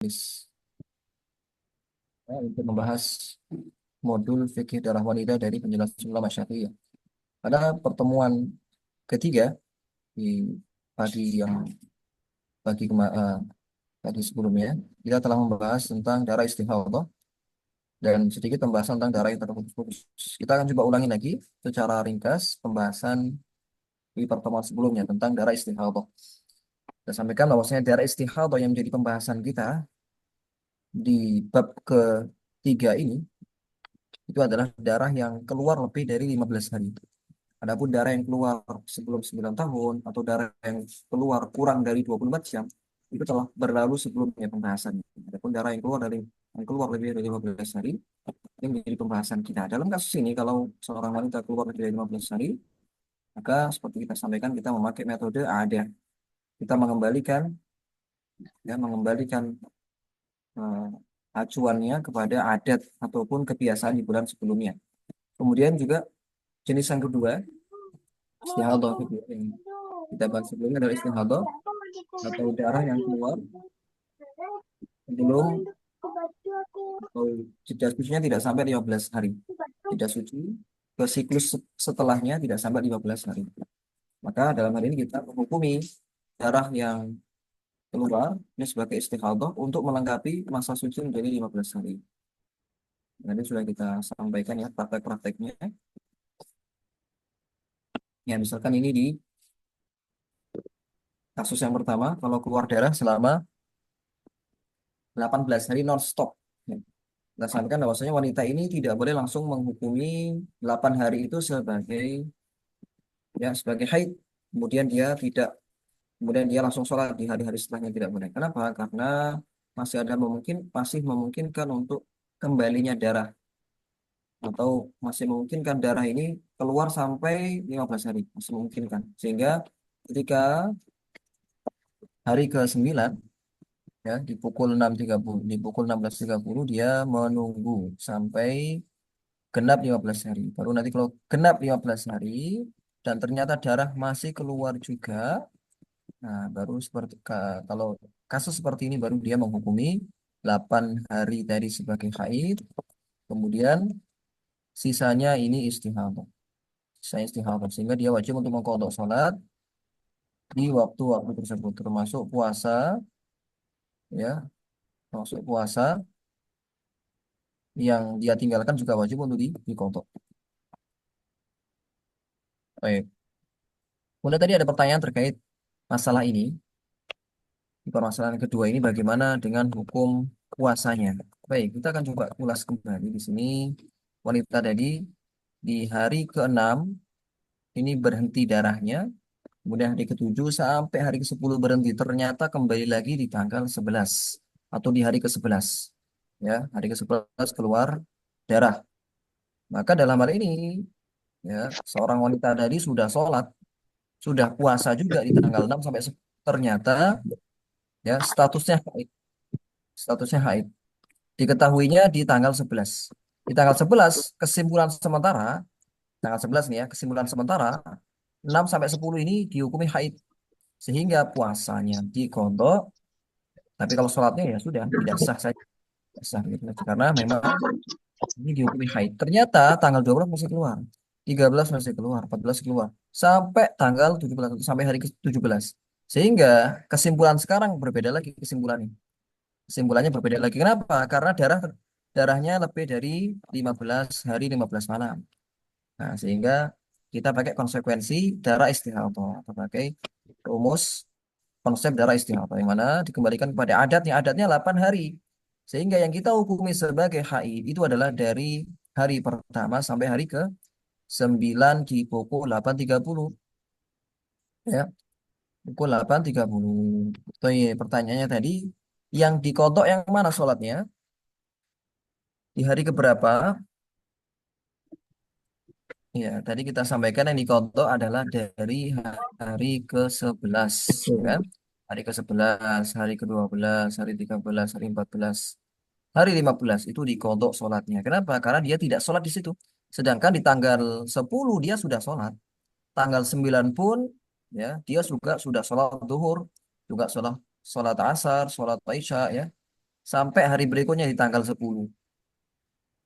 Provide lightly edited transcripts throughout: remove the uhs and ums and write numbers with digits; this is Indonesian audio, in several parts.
Faris ya, untuk membahas modul fikih darah wanita dari penjelasan ulama Syafi'iyah. Pada pertemuan ketiga di pagi yang pagi pagi sebelumnya kita telah membahas tentang darah istihadah dan sedikit pembahasan tentang darah yang terputus. Kita akan coba ulangi lagi secara ringkas pembahasan di pertemuan sebelumnya tentang darah istihadah. Kita sampaikan bahwasanya darah istihadah yang menjadi pembahasan kita di bab ketiga ini itu adalah darah yang keluar lebih dari 15 hari. Adapun darah yang keluar sebelum 9 tahun atau darah yang keluar kurang dari 24 jam itu telah berlalu sebelumnya pembahasannya. Adapun darah yang keluar lebih dari 15 hari yang menjadi pembahasan kita. Dalam kasus ini kalau seorang wanita keluar lebih dari 15 hari, maka seperti kita sampaikan kita memakai metode ada. Kita mengembalikan eh, acuannya kepada adat ataupun kebiasaan di bulan sebelumnya. Kemudian juga jenis yang kedua, istihadah yang kita bahas sebelumnya adalah istihadah atau darah yang keluar sebelum atau jeda sucinya tidak sampai 15 hari. Jeda suci ke siklus setelahnya tidak sampai 15 hari. Maka dalam hal ini kita menghukumi darah yang keluar ini sebagai istihadah untuk melengkapi masa suci menjadi 15 hari. Nanti sudah kita sampaikan ya praktek-prakteknya. Ya misalkan ini di kasus yang pertama, kalau keluar darah selama 18 hari non-stop. Ya, kita sampaikan bahwasanya wanita ini tidak boleh langsung menghukumi 8 hari itu sebagai haid. Kemudian dia tidak kemudian dia langsung sholat di hari-hari setelahnya tidak boleh. Kenapa? Karena masih memungkinkan untuk kembalinya darah atau masih memungkinkan darah ini keluar sampai 15 hari masih memungkinkan. Sehingga ketika hari ke-9 ya di pukul 16.30 dia menunggu sampai genap 15 hari. Baru nanti kalau genap 15 hari dan ternyata darah masih keluar juga, nah baru kalau kasus seperti ini baru dia menghukumi 8 hari tadi sebagai haid, kemudian sisanya ini istihadah. Sisa istihadah sehingga dia wajib untuk mengqadha salat di waktu-waktu tersebut termasuk puasa ya, termasuk puasa yang dia tinggalkan juga wajib untuk diqadha. Baik. Kemudian tadi ada pertanyaan terkait masalah ini. Di permasalahan kedua ini bagaimana dengan hukum puasanya? Baik, kita akan coba ulas kembali di sini. Wanita tadi di hari ke-6 ini berhenti darahnya, kemudian hari ke-7 sampai hari ke-10 berhenti. Ternyata kembali lagi di tanggal 11 atau di hari ke-11. Ya, hari ke-11 keluar darah. Maka dalam hal ini ya, seorang wanita tadi sudah sholat, sudah puasa juga di tanggal 6 sampai ternyata ya statusnya haid. Diketahuinya di tanggal 11. Di tanggal 11 kesimpulan sementara, tanggal 11 nih ya, kesimpulan sementara 6 sampai 10 ini dihukumi haid sehingga puasanya diqadha, tapi kalau sholatnya ya sudah tidak sah saja. Tidak sah gitu. Karena memang ini dihukumi haid. Ternyata tanggal 12 masih keluar. 13 masih keluar, 14 keluar. Sampai tanggal 17 sampai hari ke-17. Sehingga kesimpulan sekarang berbeda lagi kesimpulannya. Kesimpulannya berbeda lagi. Kenapa? Karena darahnya lebih dari 15 hari 15 malam. Nah, sehingga kita pakai konsekuensi darah istihadah atau pakai rumus konsep darah istihadah yang mana dikembalikan kepada adatnya. Adatnya 8 hari. Sehingga yang kita hukumi sebagai haid itu adalah dari hari pertama sampai hari ke-9 di pukul 8.30 ya. Pukul 8.30. Tuh, iya, pertanyaannya tadi yang dikodok yang mana sholatnya? Di hari keberapa? Ya, tadi kita sampaikan yang dikodok adalah dari hari ke-11, kan? Hari ke-11, hari ke-12, hari 13, hari 14, hari 15 itu dikodok sholatnya. Kenapa? Karena dia tidak sholat di situ. Sedangkan di tanggal 10 dia sudah sholat. Tanggal 9 pun ya dia juga sudah sholat duhur, juga sholat sholat asar, sholat isya ya. sampai hari berikutnya di tanggal 10.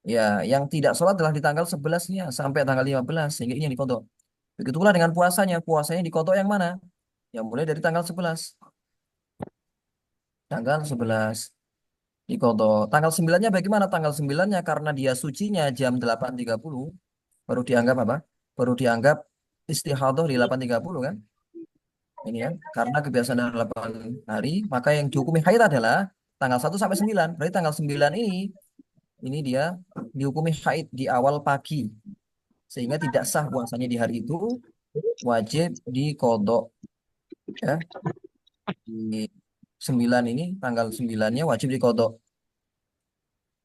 Ya, yang tidak sholat adalah di tanggal 11-nya sampai tanggal 15 sehingga ini yang dikodok. Begitulah dengan puasanya. Puasanya dikodok yang mana? Yang mulai dari tanggal 11. Tanggal 11 dikodok. Tanggal 9-nya bagaimana? Tanggal 9-nya karena dia sucinya jam 8.30 baru dianggap apa? Baru dianggap istihadah di 8.30 kan? Ini kan karena kebiasaan dalam 8 hari, maka yang dihukumi haid adalah tanggal 1 sampai 9. Berarti tanggal 9 ini dia dihukumi haid di awal pagi sehingga tidak sah puasanya di hari itu, wajib dikodok ya. Di 9 ini tanggal 9-nya wajib dikodok.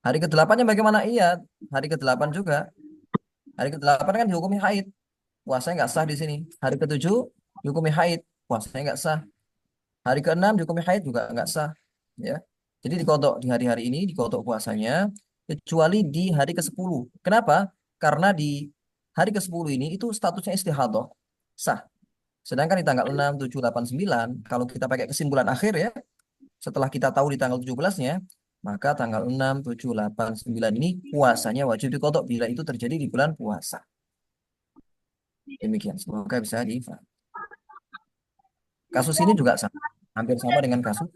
Hari ke-8-nya bagaimana? Iya, hari ke-8 juga. Hari ke-8 kan dihukumi haid, puasanya nggak sah di sini. Hari ke-7 dihukumi haid, puasanya nggak sah. Hari ke-6 dihukumi haid juga nggak sah. Ya. Jadi dikodok di hari-hari ini dikodok puasanya kecuali di hari ke-10. Kenapa? Karena di hari ke-10 ini itu statusnya istihadah sah. Sedangkan di tanggal 6, 7, 8, 9 kalau kita pakai kesimpulan akhir ya, setelah kita tahu di tanggal 17-nya, maka tanggal 6, 7, 8, 9 ini puasanya wajib dikodok bila itu terjadi di bulan puasa. Demikian. Semoga bisa difahami. Kasus ini juga sama, hampir sama dengan kasus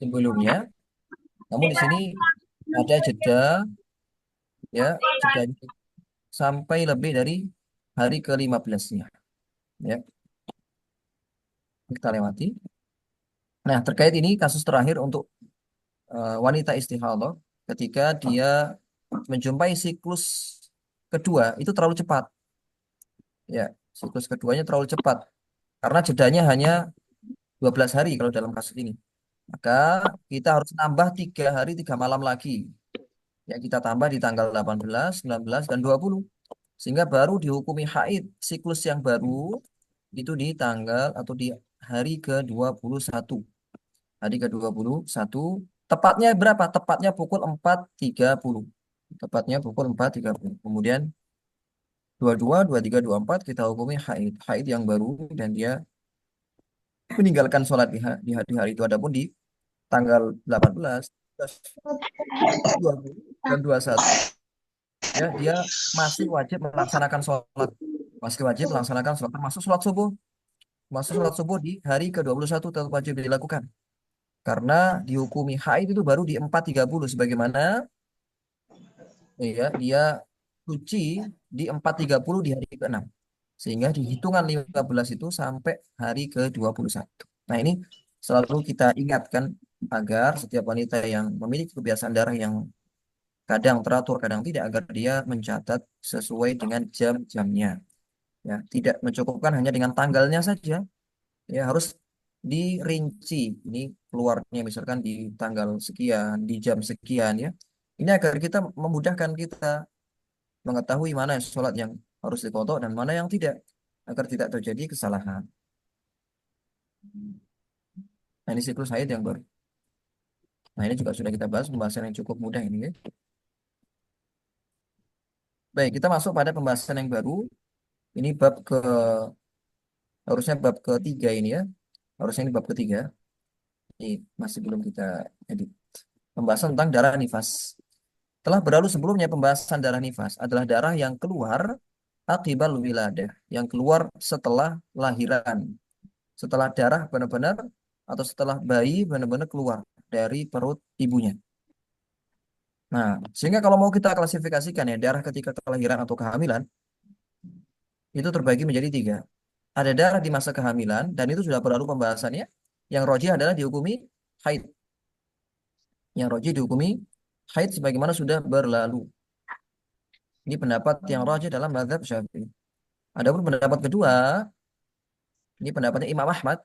sebelumnya. Namun di sini ada jeda ya, jeda sampai lebih dari hari ke-15-nya. Ya, kita lewati. Nah, terkait ini kasus terakhir untuk wanita istihadah ketika dia menjumpai siklus kedua itu terlalu cepat. Ya, siklus keduanya terlalu cepat karena jedanya hanya 12 hari kalau dalam kasus ini. Maka kita harus nambah 3 hari 3 malam lagi. Ya, kita tambah di tanggal 18, 19, dan 20. Sehingga baru dihukumi haid siklus yang baru itu di tanggal atau di hari ke-21. Hari ke-21. Tepatnya berapa? Tepatnya pukul 4.30. Tepatnya pukul 4.30. Kemudian 22, 23, 24 kita hukumi haid. Haid yang baru dan dia meninggalkan sholat di hari itu. Adapun di tanggal 18, 20, dan 21 ya dia masih wajib melaksanakan sholat. Masih wajib melaksanakan sholat termasuk sholat subuh. Masuk sholat subuh di hari ke-21 tetap wajib dilakukan. Karena dihukumi haid itu baru di 4.30 sebagaimana ya dia suci di 4.30 di hari ke-6. Sehingga di hitungan 15 itu sampai hari ke-21. Nah, ini selalu kita ingatkan agar setiap wanita yang memiliki kebiasaan darah yang kadang teratur, kadang tidak, agar dia mencatat sesuai dengan jam-jamnya. Ya, tidak mencukupkan hanya dengan tanggalnya saja. Ya, harus dirinci. Ini keluarnya misalkan di tanggal sekian, di jam sekian ya. Ini agar kita memudahkan kita mengetahui mana sholat yang harus dikodok dan mana yang tidak, agar tidak terjadi kesalahan. Nah, ini siklus haid yang baru. Nah, ini juga sudah kita bahas pembahasan yang cukup mudah ini ya. Baik, kita masuk pada pembahasan yang baru. Ini harusnya bab ketiga ini ya. Harusnya ini bab ketiga. Ini masih belum kita edit. Pembahasan tentang darah nifas. Telah berlalu sebelumnya pembahasan darah nifas adalah darah yang keluar akibal wiladah, yang keluar setelah lahiran. Setelah darah benar-benar atau setelah bayi benar-benar keluar dari perut ibunya. Nah, sehingga kalau mau kita klasifikasikan ya, darah ketika kelahiran atau kehamilan itu terbagi menjadi tiga. Ada darah di masa kehamilan dan itu sudah berlalu pembahasannya. Yang rojih adalah dihukumi haid. Yang rojih dihukumi haid sebagaimana sudah berlalu. Ini pendapat yang rojih dalam mazhab Syafi'i. Adapun pendapat kedua, ini pendapatnya Imam Ahmad.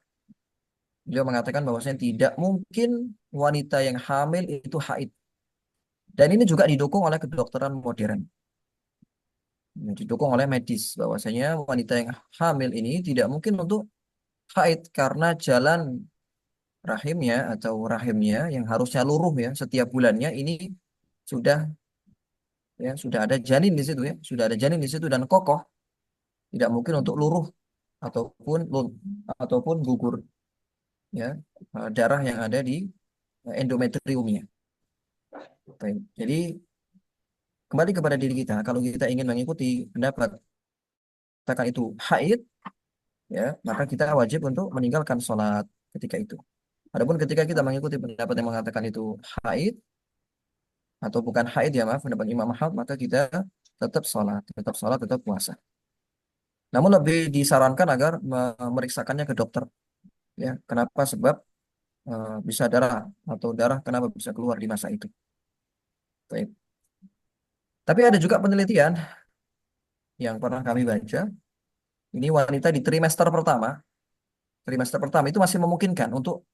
Beliau mengatakan bahwasanya tidak mungkin wanita yang hamil itu haid. Dan ini juga didukung oleh kedokteran modern. Didukung oleh medis bahwasanya wanita yang hamil ini tidak mungkin untuk haid karena jalan rahimnya atau rahimnya yang harusnya luruh ya setiap bulannya ini sudah sudah ada janin di situ ya, sudah ada janin di situ dan kokoh, tidak mungkin untuk luruh ataupun gugur ya darah yang ada di endometriumnya. Baik. Jadi kembali kepada diri kita, kalau kita ingin mengikuti pendapat katakan itu haid, ya, maka kita wajib untuk meninggalkan sholat ketika itu. Adapun ketika kita mengikuti pendapat yang mengatakan itu haid atau bukan haid ya maaf, pendapat Imam Ahmad, maka kita tetap sholat, tetap puasa. Namun lebih disarankan agar memeriksakannya ke dokter, ya. Kenapa? Sebab bisa darah atau darah kenapa bisa keluar di masa itu. Baik. Tapi ada juga penelitian yang pernah kami baca. Ini wanita di trimester pertama itu masih memungkinkan untuk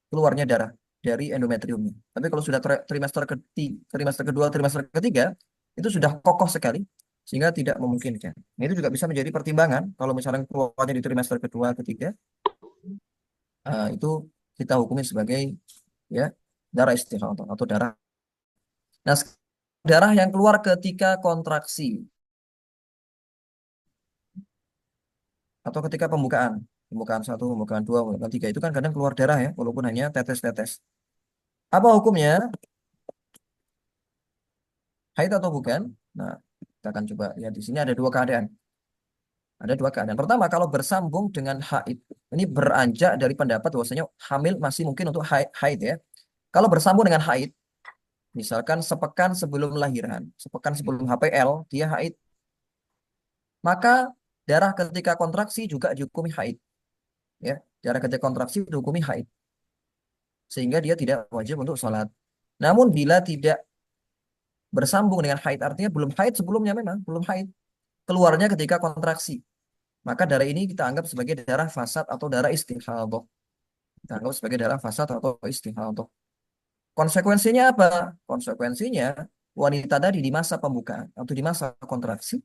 keluarnya darah dari endometriumnya. Tapi kalau sudah trimester kedua, trimester ketiga, itu sudah kokoh sekali sehingga tidak memungkinkan. Nah, itu juga bisa menjadi pertimbangan kalau misalnya keluarnya di trimester kedua, ketiga, itu kita hukumi sebagai ya darah istihadah atau darah. Nah, darah yang keluar ketika kontraksi atau ketika pembukaan, pembukaan satu, pembukaan dua, pembukaan tiga itu kan kadang keluar darah ya, walaupun hanya tetes-tetes. Apa hukumnya? Haid atau bukan? Nah, kita akan coba lihat di sini ada dua keadaan. Ada dua keadaan. Pertama, kalau bersambung dengan haid, ini beranjak dari pendapat bahwasanya hamil masih mungkin untuk haid ya. Kalau bersambung dengan haid, misalkan sepekan sebelum lahiran, sepekan sebelum HPL, dia haid, maka darah ketika kontraksi juga dihukumi haid, ya. Darah ketika kontraksi dihukumi haid, sehingga dia tidak wajib untuk sholat. Namun bila tidak bersambung dengan haid, artinya belum haid sebelumnya memang, belum haid, keluarnya ketika kontraksi. Maka darah ini kita anggap sebagai darah fasad atau darah istihadah. Kita anggap sebagai darah fasad atau istihadah. Konsekuensinya apa? Konsekuensinya wanita tadi di masa pembukaan atau di masa kontraksi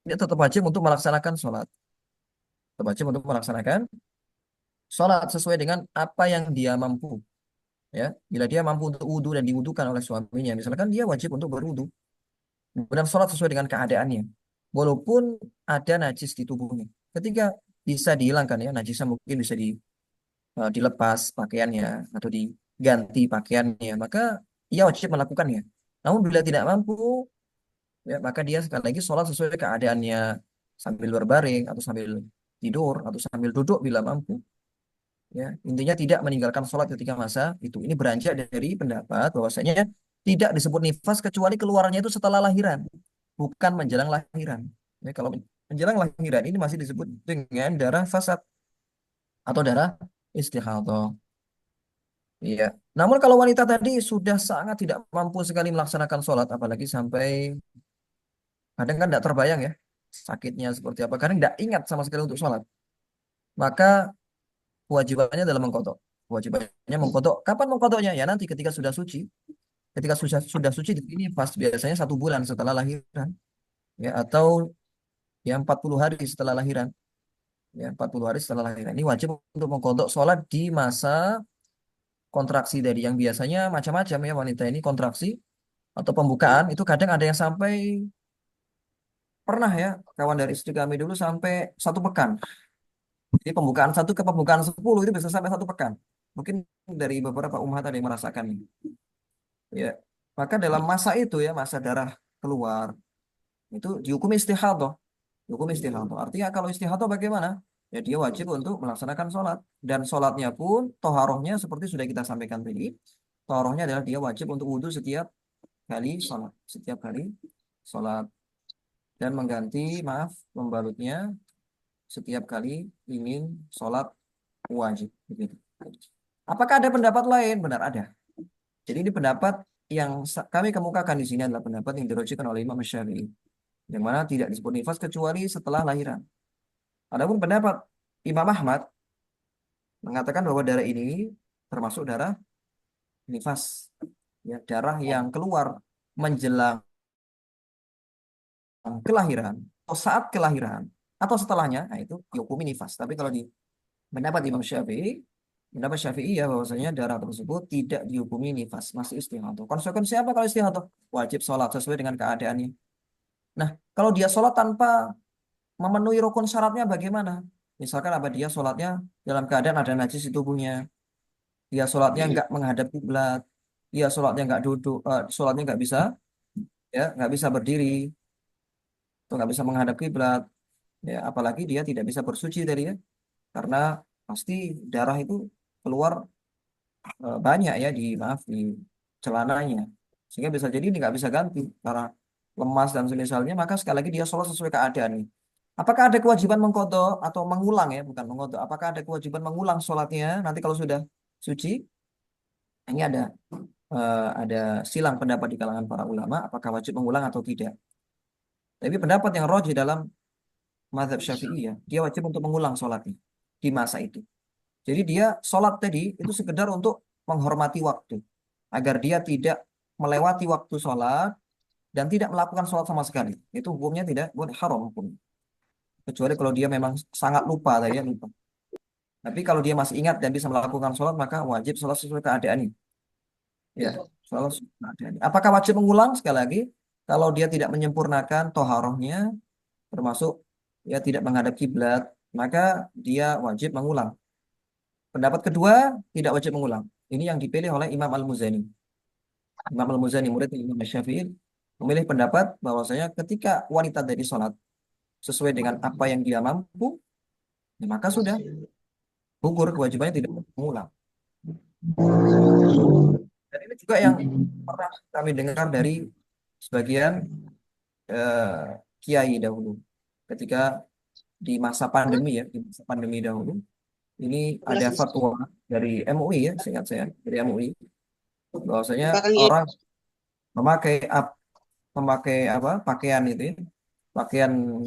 dia tetap wajib untuk melaksanakan sholat. Tetap wajib untuk melaksanakan sholat sesuai dengan apa yang dia mampu. Ya, bila dia mampu untuk wudhu dan diwudukan oleh suaminya, misalkan dia wajib untuk berwudhu dan sholat sesuai dengan keadaannya. Walaupun ada najis di tubuhnya. Ketika bisa dihilangkan ya, najisnya mungkin bisa dilepas pakaiannya atau diganti pakaiannya, maka ia wajib melakukannya. Namun bila tidak mampu, ya, maka dia sekali lagi sholat sesuai keadaannya sambil berbaring atau sambil tidur atau sambil duduk bila mampu. Ya, intinya tidak meninggalkan sholat ketika masa itu. Ini beranjak dari pendapat bahwasanya tidak disebut nifas kecuali keluarnya itu setelah lahiran, bukan menjelang lahiran. Ya, kalau menjelang lahiran ini masih disebut dengan darah fasad atau darah istihadah. Iya. Namun kalau wanita tadi sudah sangat tidak mampu sekali melaksanakan sholat, apalagi sampai kadang kan tidak terbayang ya sakitnya seperti apa, kadang tidak ingat sama sekali untuk sholat, maka kewajibannya adalah mengkodok. Kewajibannya mengkodok. Kapan mengkodoknya? Ya nanti ketika sudah suci. Ketika sudah suci di sini pas biasanya 1 bulan setelah lahiran, ya atau ya 40 hari setelah lahiran, ya 40 hari setelah lahiran. Ini wajib untuk mengkodok sholat di masa kontraksi dari yang biasanya macam-macam ya wanita ini kontraksi atau pembukaan itu kadang ada yang sampai pernah ya kawan dari istri kami dulu sampai 1 pekan. Jadi pembukaan satu ke pembukaan 10 itu bisa sampai 1 pekan. Mungkin dari beberapa umat ada yang merasakan ini. Ya, maka dalam masa itu ya masa darah keluar itu dihukum istihadah. Dihukum istihadah. Artinya kalau istihadah bagaimana? Ya dia wajib untuk melaksanakan sholat dan sholatnya pun toharohnya seperti sudah kita sampaikan tadi. Toharohnya adalah dia wajib untuk wudhu setiap kali sholat, setiap kali sholat dan mengganti maaf membalutnya setiap kali ingin sholat wajib. Begitu. Apakah ada pendapat lain? Benar ada. Jadi ini pendapat yang kami kemukakan di sini adalah pendapat yang dirujukan oleh Imam Syafi'i, yang mana tidak disebut nifas kecuali setelah lahiran. Adapun pendapat Imam Ahmad mengatakan bahwa darah ini termasuk darah nifas, ya, darah yang keluar menjelang kelahiran atau saat kelahiran atau setelahnya, nah itu dihukumi nifas. Tapi kalau di pendapat Imam Syafi'i, pendapat Syafi'i ya bahwasanya darah tersebut tidak dihukumi nifas, masih istihadah. Konsekuensi apa kalau istihadah? Wajib sholat sesuai dengan keadaannya. Nah, kalau dia sholat tanpa memenuhi rukun syaratnya bagaimana? Misalkan apa dia sholatnya dalam keadaan ada najis di tubuhnya, dia sholatnya nggak menghadap kiblat, ya sholatnya nggak duduk, sholatnya nggak bisa, ya nggak bisa berdiri, atau nggak bisa menghadap kiblat, ya apalagi dia tidak bisa bersuci tadi ya, karena pasti darah itu keluar banyak ya di maaf di celananya, sehingga bisa jadi ini nggak bisa ganti karena lemas dan semisalnya, maka sekali lagi dia sholat sesuai keadaan nih. Apakah ada kewajiban mengkodok atau mengulang ya, bukan mengkodok? Apakah ada kewajiban mengulang sholatnya nanti kalau sudah suci? Ini ada silang pendapat di kalangan para ulama, apakah wajib mengulang atau tidak. Tapi pendapat yang rajih dalam mazhab Syafi'i ya, dia wajib untuk mengulang sholatnya di masa itu. Jadi dia sholat tadi itu sekedar untuk menghormati waktu, agar dia tidak melewati waktu sholat dan tidak melakukan sholat sama sekali. Itu hukumnya tidak boleh, haram hukum. Kecuali kalau dia memang sangat lupa tadi ya, lupa. Tapi kalau dia masih ingat dan bisa melakukan sholat, maka wajib sholat sesuai keadaannya. Ya, sholat sesuai keadaannya. Apakah wajib mengulang? Sekali lagi, kalau dia tidak menyempurnakan toharohnya, termasuk ya tidak menghadap kiblat, maka dia wajib mengulang. Pendapat kedua, tidak wajib mengulang. Ini yang dipilih oleh Imam Al-Muzani. Imam Al-Muzani, murid Imam Syafi'i, memilih pendapat bahwasanya ketika wanita dari sholat sesuai dengan apa yang dia mampu, ya maka sudah gugur kewajibannya tidak mengulang. Dan ini juga yang pernah kami dengar dari sebagian eh, kiai dahulu. Ketika di masa pandemi ya, di masa pandemi dahulu, ini ada fatwa dari MUI ya, seingat saya, dari MUI, bahwasanya Bakal ngirim. orang memakai memakai apa pakaian itu ya, pakaian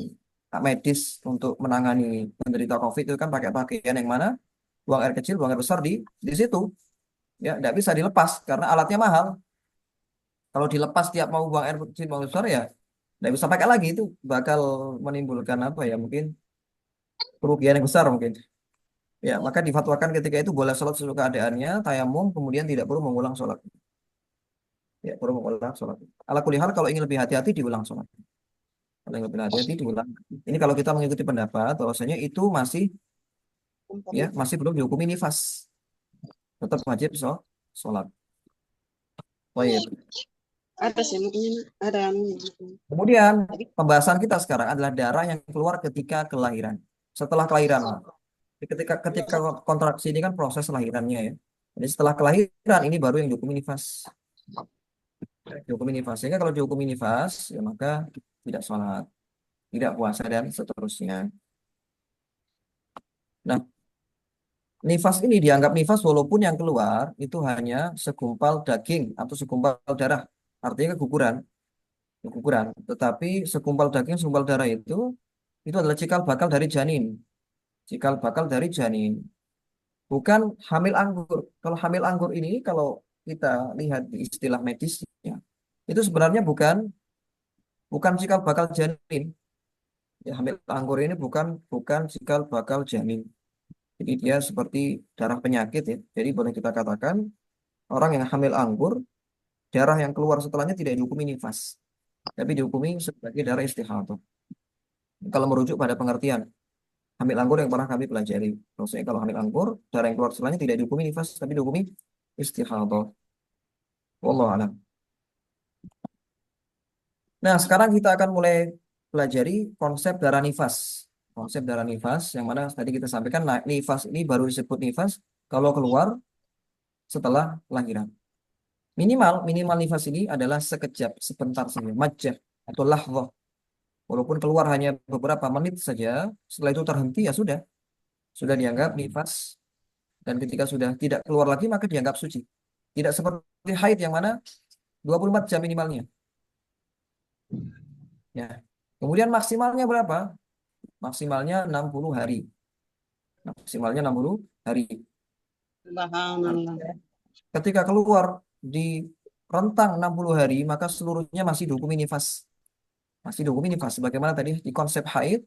medis untuk menangani penderita COVID itu kan pakai pakaian yang mana buang air kecil, buang air besar di situ, ya tidak bisa dilepas karena alatnya mahal. Kalau dilepas tiap mau buang air kecil, buang air besar ya tidak bisa pakai lagi, itu bakal menimbulkan apa ya, mungkin kerugian yang besar mungkin. Ya, maka difatwakan ketika itu boleh sholat sesuai keadaannya, tayamum, kemudian tidak perlu mengulang sholat. Ya, perlu mengulang sholat. Ala kulli hal, kalau ingin lebih hati-hati diulang sholat. Kalau ingin lebih hati-hati diulang. Ini kalau kita mengikuti pendapat, bahwasanya itu masih ya masih belum dihukumi nifas, tetap wajib sholat. Baik. Ada sih mungkin ada anunya. Kemudian Tapi pembahasan kita sekarang adalah darah yang keluar ketika kelahiran. Setelah kelahiran, Pak. Jadi ketika kontraksi ini kan proses lahirannya ya. Jadi setelah kelahiran ini baru yang dihukumi nifas. Dihukumi nifas. Sehingga kalau dihukumi nifas, ya maka tidak sholat, tidak puasa dan seterusnya. Nah, nifas ini dianggap nifas walaupun yang keluar itu hanya segumpal daging atau segumpal darah. Artinya keguguran, keguguran. Tetapi segumpal daging, segumpal darah itu adalah cikal bakal dari janin. Cikal bakal dari janin. Bukan hamil anggur. Kalau hamil anggur ini kalau kita lihat di istilah medisnya, itu sebenarnya bukan bukan cikal bakal janin. Ya, hamil anggur ini bukan bukan cikal bakal janin. Jadi dia seperti darah penyakit ya. Jadi boleh kita katakan orang yang hamil anggur, darah yang keluar setelahnya tidak dihukumi nifas, tapi dihukumi sebagai darah istihadah. Kalau merujuk pada pengertian hamil anggur yang pernah kami pelajari, maksudnya kalau hamil anggur, darah yang keluar setelahnya tidak dihukumi nifas, tapi dihukumi istihadah. Wallahu a'lam. Nah, sekarang kita akan mulai pelajari konsep darah nifas. Konsep darah nifas, yang mana tadi kita sampaikan, nah, nifas ini baru disebut nifas kalau keluar setelah lahiran. Minimal nifas ini adalah sekejap, sebentar saja, majah atau lahwah. Walaupun keluar hanya beberapa menit saja, setelah itu terhenti ya sudah dianggap nifas, dan ketika sudah tidak keluar lagi maka dianggap suci. Tidak seperti haid yang mana 24 jam minimalnya. Ya. Kemudian maksimalnya berapa? Maksimalnya 60 hari. Maksimalnya 60 hari. subhanallah. Artinya, ketika keluar di rentang 60 hari, maka seluruhnya masih dihukumi nifas. Masih dihukumi nifas. Sebagaimana tadi di konsep haid,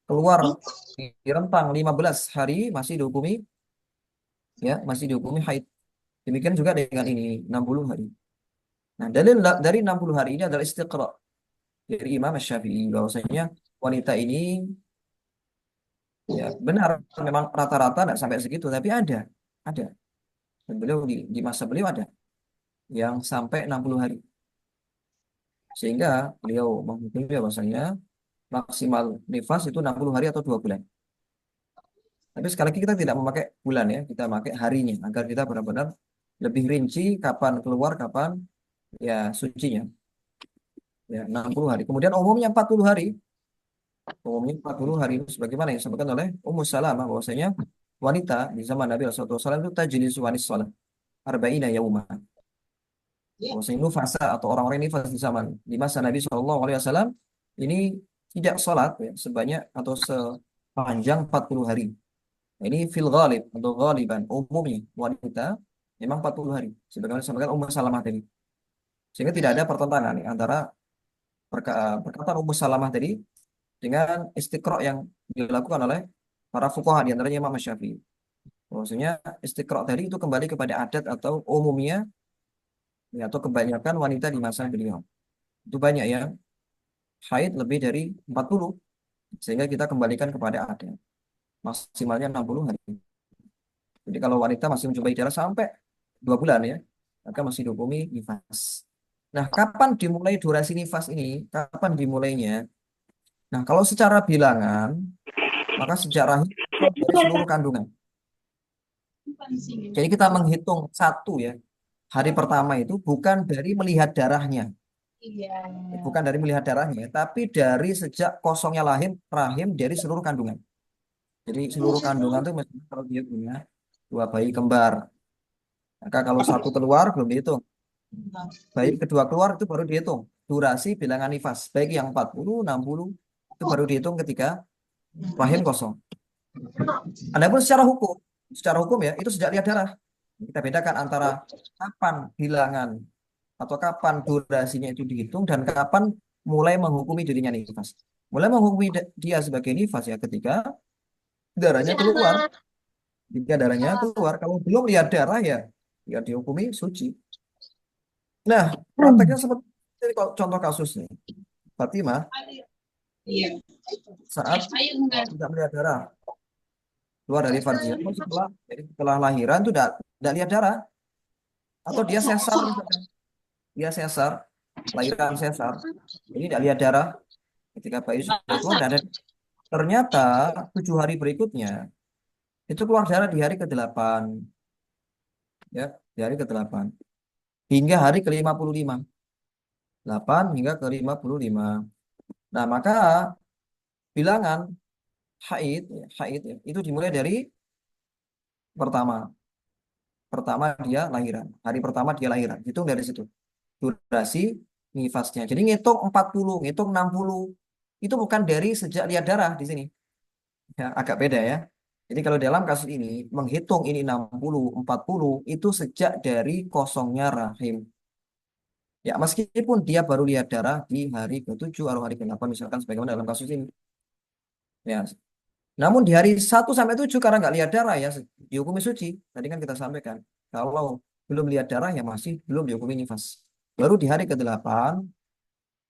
keluar di rentang 15 hari masih dihukumi masih dihukumi haid. Demikian juga dengan ini 60 hari. Nah, dalil dari 60 hari ini adalah istiqra dari Imam Syafi'i bahwasanya wanita ini ya benar memang rata-rata tidak sampai segitu, tapi ada. Dan beliau di masa beliau ada. yang sampai 60 hari. Sehingga beliau menghukumi bahwasanya maksimal nifas itu 60 hari atau 2 bulan. Tapi sekali lagi kita tidak memakai bulan ya, kita pakai harinya agar kita benar-benar lebih rinci kapan keluar, kapan ya sucinya. Ya, 60 hari. Kemudian umumnya 40 hari. Umumnya 40 hari itu sebagaimana yang disampaikan oleh Ummu Salamah bahwasanya wanita di zaman Nabi SAW itu tajlis wanis salat arba'ina yauma. Bahwasanya nufasa atau orang-orang nifas di zaman di masa Nabi SAW ini tidak sholat ya, sebanyak atau sepanjang 40 hari. Nah, ini fil ghalib atau ghaliban umumnya wanita memang 40 hari sebagaimana disampaikan Ummu Salamah tadi. Sehingga tidak ada pertentangan ya, antara perkataan Ummu Salamah tadi dengan istiqra yang dilakukan oleh para fuqaha di antaranya Imam Syafi'i. Maksudnya istiqra tadi itu kembali kepada adat atau umumnya ya, atau kebanyakan wanita di masa beliau. Itu banyak yang haid lebih dari 40 sehingga kita kembalikan kepada adat. Maksimalnya 60 hari. Jadi kalau wanita masih mencobai darah sampai 2 bulan ya, maka masih dihukumi nifas. Nah, kapan dimulai durasi nifas ini? Kapan dimulainya? Nah, kalau secara bilangan, maka sejak rahim dari seluruh kandungan. Jadi kita menghitung satu ya. Hari pertama itu bukan dari melihat darahnya, bukan dari melihat darahnya, tapi dari sejak kosongnya rahim dari seluruh kandungan. Jadi seluruh kandungan itu misalnya kalau dia punya 2 bayi kembar, maka kalau satu keluar belum dihitung. Bayi kedua keluar itu baru dihitung. Durasi bilangan nifas, baik yang 40, 60 itu baru dihitung ketika rahim kosong. Adapun secara hukum ya itu sejak lihat darah. Kita bedakan antara kapan bilangan atau kapan durasinya itu dihitung dan kapan mulai menghukumi dirinya nifas. Mulai menghukumi dia sebagai nifas ya ketika darahnya keluar. Jika darahnya keluar, kalau belum lihat darah ya, ya dihukumi suci. Nah, prakteknya seperti ini kalau contoh kasusnya. Fatimah Iya. saat tidak melihat darah keluar dari farjinya, jadi setelah lahiran itu tidak lihat darah atau dia sesar misalkan. Dia sesar, lahiran sesar. Jadi tidak lihat darah ketika bayi sudah keluar tidak ada. Ternyata 7 hari berikutnya itu keluar darah di hari ke-8 ya, di hari ke-8 hingga hari ke-55. 8 hingga ke-55. Nah, maka bilangan haid ya, itu dimulai dari pertama. Pertama dia lahiran. Hari pertama dia lahiran. Hitung dari situ. Durasi nifasnya. Jadi ngitung 40, ngitung 60. Itu bukan dari sejak lihat darah di sini. Ya, agak beda ya. Jadi kalau dalam kasus ini menghitung ini 60, 40 itu sejak dari kosongnya rahim. Ya, meskipun dia baru lihat darah di hari ke-7 atau hari ke-8 misalkan sebagaimana dalam kasus ini. Ya, namun di hari 1 sampai 7 karena nggak lihat darah ya dihukumi suci. Tadi kan kita sampaikan. Kalau belum lihat darah ya masih belum dihukumi nifas. Baru di hari ke-8,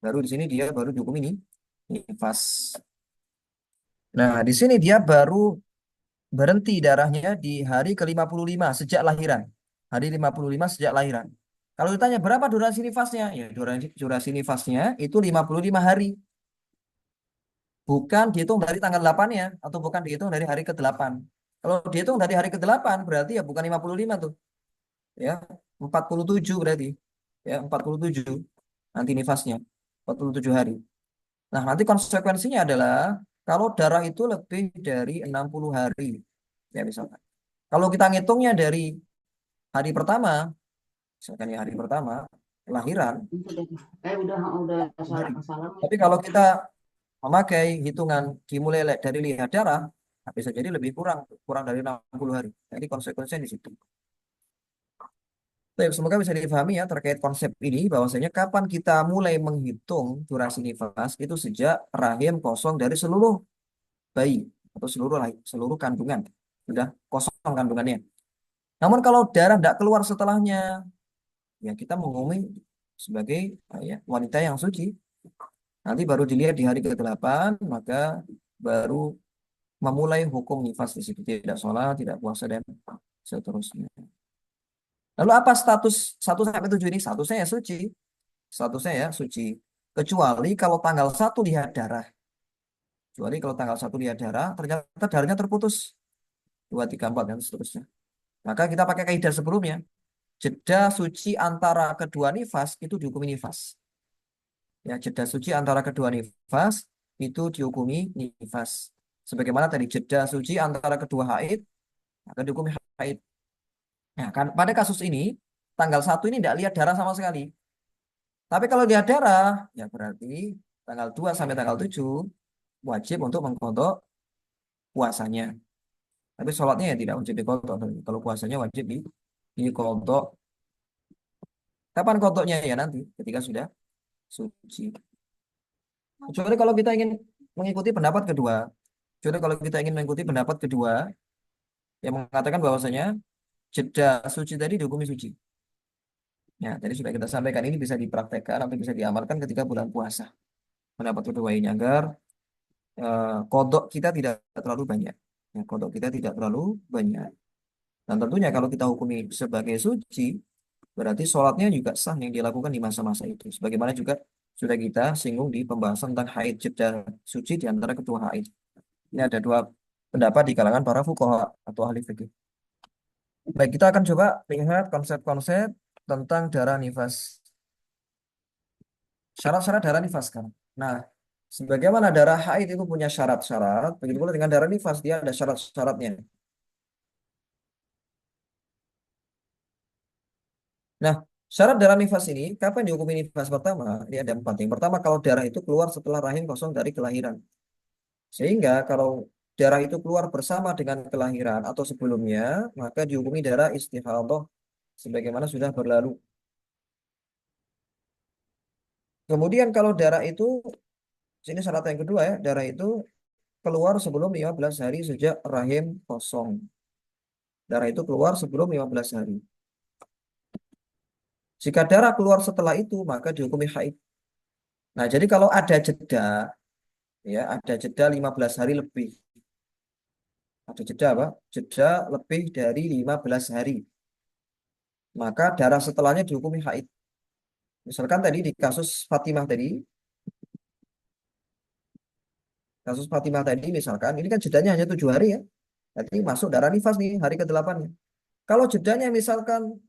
baru di sini dia baru dihukumi nifas. Nah, di sini dia baru berhenti darahnya di hari ke-55 sejak lahiran. Hari 55 sejak lahiran. Kalau ditanya berapa durasi nifasnya? Ya, durasi nifasnya itu 55 hari. Bukan dihitung dari tanggal 8-nya atau bukan dihitung dari hari ke-8. Kalau dihitung dari hari ke-8 berarti ya bukan 55 tuh. Ya, 47 berarti. Ya, 47 nanti nifasnya. 47 hari. Nah, nanti konsekuensinya adalah kalau darah itu lebih dari 60 hari. Ya, misalkan. Kalau kita ngitungnya dari hari pertama, misalkan ya hari pertama, kelahiran, Udah 60 hari. salah. Tapi kalau kita memakai hitungan dimulai dari lihat darah, nah bisa jadi lebih kurang, kurang dari 60 hari. Jadi konsekuensinya di situ. Baik, semoga bisa difahami ya terkait konsep ini, bahwasanya kapan kita mulai menghitung durasi nifas itu sejak rahim kosong dari seluruh bayi atau seluruh kandungan sudah kosong kandungannya. Namun kalau darah tidak keluar setelahnya, ya kita menghukumi sebagai ya, wanita yang suci. Nanti baru dilihat di hari ke-8, maka baru memulai hukum nifas di situ. Tidak sholat, tidak puasa, dan seterusnya. Lalu apa status 1 sampai 7 ini? Statusnya ya suci. Statusnya ya suci. Kecuali kalau tanggal 1 lihat darah. Kecuali kalau tanggal 1 lihat darah, ternyata darahnya terputus. 2, 3, 4 dan seterusnya. Maka kita pakai kaidah sebelumnya. Jeda suci antara kedua nifas itu dihukumi nifas. Ya, jeda suci antara kedua nifas itu dihukumi nifas. Sebagaimana tadi jeda suci antara kedua haid akan dihukumi haid. Nah, kan pada kasus ini tanggal 1 ini tidak lihat darah sama sekali. Tapi kalau lihat darah, ya berarti tanggal 2 sampai tanggal 7 wajib untuk mengkodok puasanya. Tapi sholatnya ya tidak wajib dikodok. Kalau puasanya wajib dikodok. Kapan kodoknya ya nanti ketika sudah suci. Kecuali kalau kita ingin mengikuti pendapat kedua. Kecuali kalau kita ingin mengikuti pendapat kedua yang mengatakan bahwasanya jeda suci tadi dihukumi suci. Ya, tadi sudah kita sampaikan ini bisa dipraktekkan atau bisa diamalkan ketika bulan puasa. Pendapat kedua ini agar kodok kita tidak terlalu banyak. Ya, kodok kita tidak terlalu banyak. Dan tentunya kalau kita hukumi sebagai suci, berarti sholatnya juga sah yang dilakukan di masa-masa itu. Sebagaimana juga sudah kita singgung di pembahasan tentang haid jeda suci di antara kedua haid. Ini ada dua pendapat di kalangan para fuqaha atau ahli fikih. Baik, kita akan coba lihat konsep-konsep tentang darah nifas. Syarat-syarat darah nifas kan. Nah, sebagaimana darah haid itu punya syarat-syarat, begitu pula dengan darah nifas dia ada syarat-syaratnya. Nah, syarat darah nifas ini, kapan dihukumi nifas pertama? Ini ada 4. Yang pertama, kalau darah itu keluar setelah rahim kosong dari kelahiran. Sehingga kalau darah itu keluar bersama dengan kelahiran atau sebelumnya, maka dihukumi darah istihadah sebagaimana sudah berlalu. Kemudian kalau darah itu, sini syarat yang kedua ya, darah itu keluar sebelum 15 hari sejak rahim kosong. Darah itu keluar sebelum 15 hari. Jika darah keluar setelah itu, maka dihukumi haid. Nah, jadi kalau ada jeda, ya ada jeda 15 hari lebih. Ada jeda apa? Jeda lebih dari 15 hari. Maka darah setelahnya dihukumi haid. Misalkan tadi di kasus Fatimah tadi misalkan, ini kan jedanya hanya 7 hari ya. Nanti masuk darah nifas nih, hari ke-8. Kalau jedanya misalkan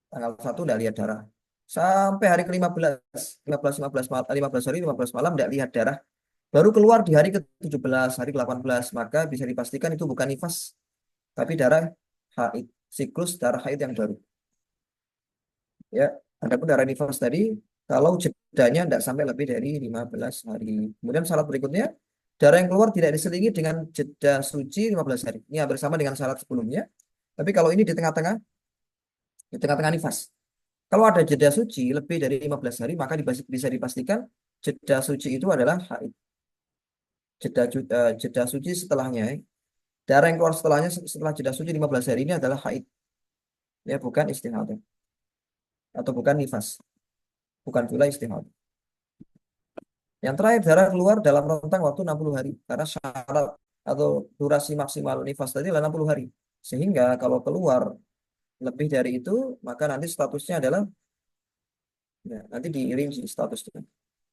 tanggal 1 udah lihat darah. Sampai hari ke-15, 15, 15, 15 hari, 15 malam tidak lihat darah. Baru keluar di hari ke-17, hari ke-18, maka bisa dipastikan itu bukan nifas, tapi darah haid, siklus darah haid yang baru. Ya, adapun darah nifas tadi, kalau jedanya tidak sampai lebih dari 15 hari. Kemudian syarat berikutnya, darah yang keluar tidak diselingi dengan jeda suci 15 hari. Ini hampir sama dengan syarat sebelumnya. Tapi kalau ini di tengah-tengah nifas. Kalau ada jeda suci lebih dari 15 hari, maka bisa dipastikan jeda suci itu adalah haid. Jeda suci setelahnya, darah yang keluar setelahnya setelah jeda suci 15 hari ini adalah haid. Ya, bukan istihadah. Atau bukan nifas. Bukan pula istihadah. Yang terakhir, darah keluar dalam rentang waktu 60 hari. Karena syarat atau durasi maksimal nifas tadi adalah 60 hari. Sehingga kalau keluar lebih dari itu, maka nanti statusnya adalah, ya, nanti dirinci statusnya.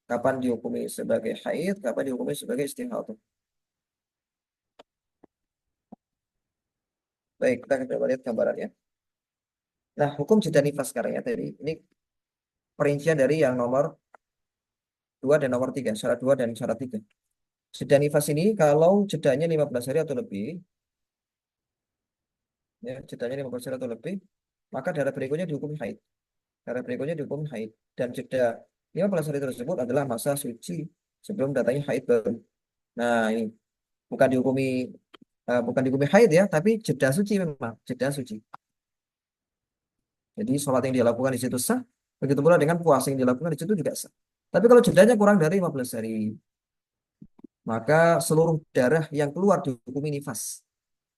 Kapan dihukumi sebagai haid, kapan dihukumi sebagai istihadah. Baik, kita coba lihat gambarannya. Nah, hukum jeda nifas sekarang ya tadi. Ini perincian dari yang nomor 2 dan nomor 3. Syarat 2 dan syarat 3. Jeda nifas ini kalau jedanya 15 hari atau lebih, ya, jedanya 15 hari atau lebih, maka darah berikutnya dihukumi haid. Darah berikutnya dihukumi haid. Dan jeda 15 hari tersebut adalah masa suci sebelum datanya haid baru. Nah, ini bukan dihukumi haid ya, tapi jeda suci memang, jeda suci. Jadi sholat yang dilakukan di situ sah, begitu pula dengan puasa yang dilakukan di situ juga sah. Tapi kalau jedanya kurang dari 15 hari, maka seluruh darah yang keluar dihukumi nifas.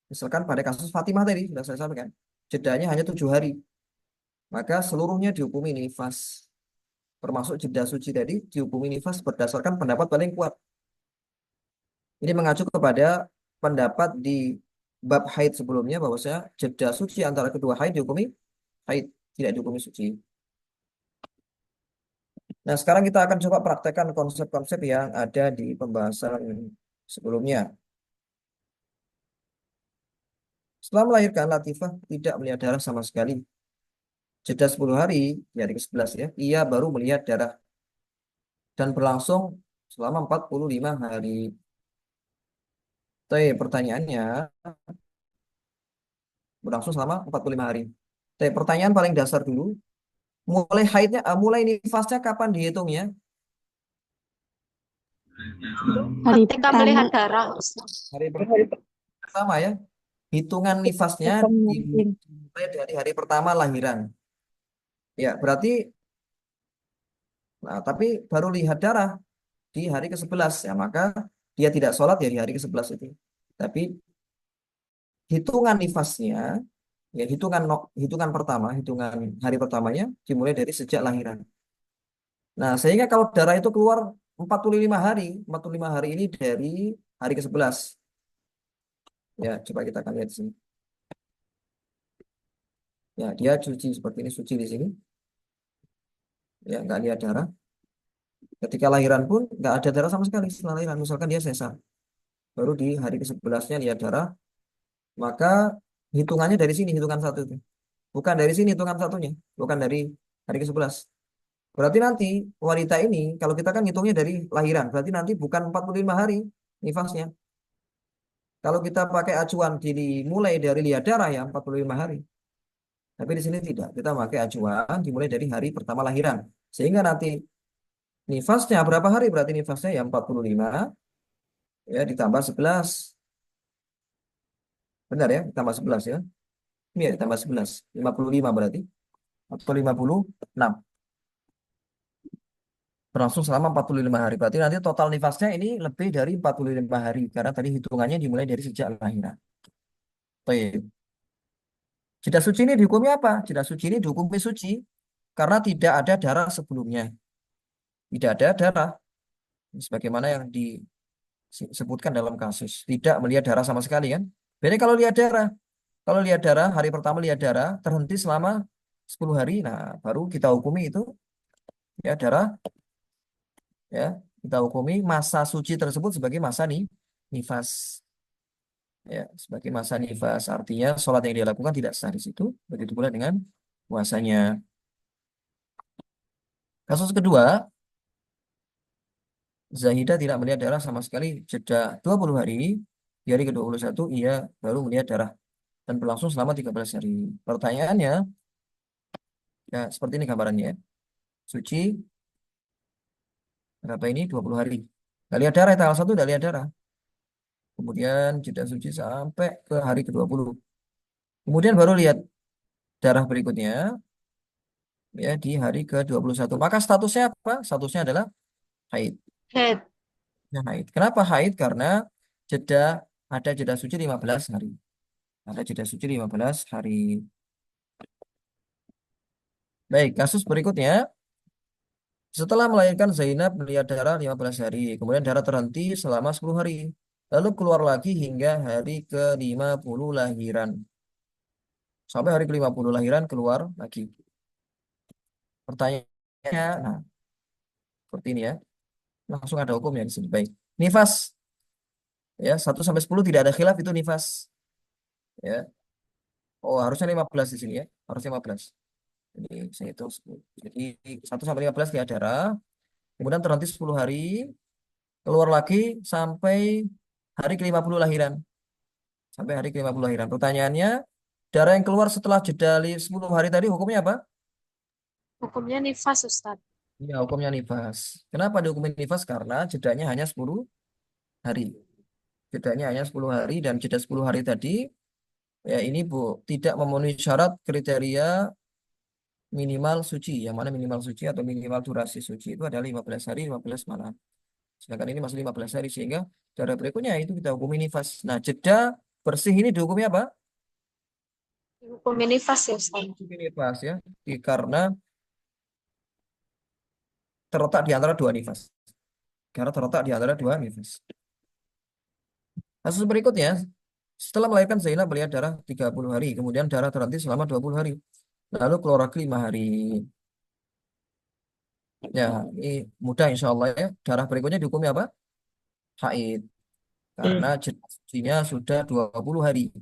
Misalkan pada kasus Fatimah tadi, sudah saya sampaikan, jedanya hanya 7 hari, maka seluruhnya dihukumi nifas. Termasuk jeda suci tadi dihukumi nifas berdasarkan pendapat paling kuat. Ini mengacu kepada pendapat di bab haid sebelumnya bahwasanya jeda suci antara kedua haid dihukumi haid, tidak dihukumi suci. Nah, sekarang kita akan coba praktekkan konsep-konsep yang ada di pembahasan sebelumnya. Setelah melahirkan, Latifah tidak melihat darah sama sekali. Jeda 10 hari, di hari ke-11 ya, ia baru melihat darah dan berlangsung selama 45 hari. Tapi pertanyaannya, berlangsung selama 45 hari. Tapi pertanyaan paling dasar dulu, mulai nifasnya kapan dihitungnya? Hari Ketika pertama melihat darah. Hari pertama ya. Hitungan nifasnya kemarin. dimulai dari hari pertama lahiran. Ya, berarti, nah, tapi baru lihat darah di hari ke-11 ya, maka dia tidak sholat ya di hari ke-11 itu. Tapi hitungan nifasnya, ya hitungan pertama, hitungan hari pertamanya dimulai dari sejak lahiran. Nah, sehingga kalau darah itu keluar 45 hari, 45 hari ini dari hari ke-11. Ya, coba kita akan lihat di sini. Ya, dia suci seperti ini, suci di sini. Ya, nggak lihat darah. Ketika lahiran pun nggak ada darah sama sekali setelah lahiran. Misalkan dia sesar, baru di hari ke-11-nya lihat darah, maka hitungannya dari sini, hitungan satu itu. Bukan dari sini hitungan satunya, bukan dari hari ke-11. Berarti nanti wanita ini, kalau kita kan hitungnya dari lahiran, berarti nanti bukan 45 hari nifasnya. Kalau kita pakai acuan dimulai dari lihat darah ya 45 hari. Tapi di sini tidak, kita pakai acuan dimulai dari hari pertama lahiran. Sehingga nanti nifasnya berapa hari? Berarti nifasnya ya 45 ya ditambah 11. Benar ya, ditambah 11 ya. Ini ya ditambah 11, 55 berarti. Atau 56. Berlangsung selama 45 hari. Berarti nanti total nifasnya ini lebih dari 45 hari. Karena tadi hitungannya dimulai dari sejak lahiran. Baik. Jeda suci ini dihukumi apa? Jeda suci ini dihukumi suci karena tidak ada darah sebelumnya. Tidak ada darah. Sebagaimana yang disebutkan dalam kasus. Tidak melihat darah sama sekali kan. Beda kalau lihat darah. Kalau lihat darah, hari pertama lihat darah, terhenti selama 10 hari. Nah, baru kita hukumi itu ya darah, ya kita hukumi masa suci tersebut sebagai masa nifas, ya sebagai masa nifas. Artinya sholat yang dia lakukan tidak sah di situ. Begitu pula dengan puasanya. Kasus kedua, Zahidah tidak melihat darah sama sekali. Jeda 20 hari, di hari ke-21 ia baru melihat darah dan berlangsung selama 13 hari. Pertanyaannya, ya seperti ini gambarannya ya. Suci berapa ini? 20 hari. Nggak lihat darah, tanggal 1 udah lihat darah. Kemudian jeda suci sampai ke hari ke-20. Kemudian baru lihat darah berikutnya ya di hari ke-21. Maka statusnya apa? Statusnya adalah haid. Head. Ya, haid. Kenapa haid? Karena jeda ada jeda suci 15 hari. Ada jeda suci 15 hari. Baik, kasus berikutnya. Setelah melahirkan Zainab melihat darah 15 hari. Kemudian darah terhenti selama 10 hari. Lalu keluar lagi hingga hari ke-50 lahiran. Sampai hari ke-50 lahiran keluar lagi. Pertanyaannya, nah seperti ini ya. Langsung ada hukumnya di sini. Baik. Nifas ya 1 sampai 10 tidak ada khilaf itu nifas ya. Oh, harusnya 15 di sini ya. Harusnya 15. Jadi saya hitung 10. Jadi 1 sampai 15 dia darah, kemudian terhenti 10 hari, keluar lagi sampai hari ke-50 lahiran. Sampai hari ke-50 lahiran. Pertanyaannya, darah yang keluar setelah jeda 10 hari tadi hukumnya apa? Hukumnya nifas, Ustaz. Ya, hukumnya nifas. Kenapa dihukumin nifas? Karena jedanya hanya 10 hari. Jedanya hanya 10 hari dan jeda 10 hari tadi ya ini Bu tidak memenuhi syarat kriteria minimal suci. Yang mana minimal suci atau minimal durasi suci itu adalah 15 hari, 15 malam. Sedangkan ini masih 15 hari sehingga cara berikutnya itu kita hukumi nifas. Nah, jeda bersih ini dihukumi apa? Hukumnya nifas ya, Ustaz. Hukumi nifas ya. Karena terletak di antara dua nifas. Karena terletak di antara dua nifas. Kasus berikutnya, setelah melahirkan Zainab melihat darah 30 hari, kemudian darah terhenti selama 20 hari. Lalu keluar lagi 5 hari. Ya, ini mudah insya Allah ya. Darah berikutnya dihukumi apa? Haid. Karena jeda sucinya sudah 20 hari.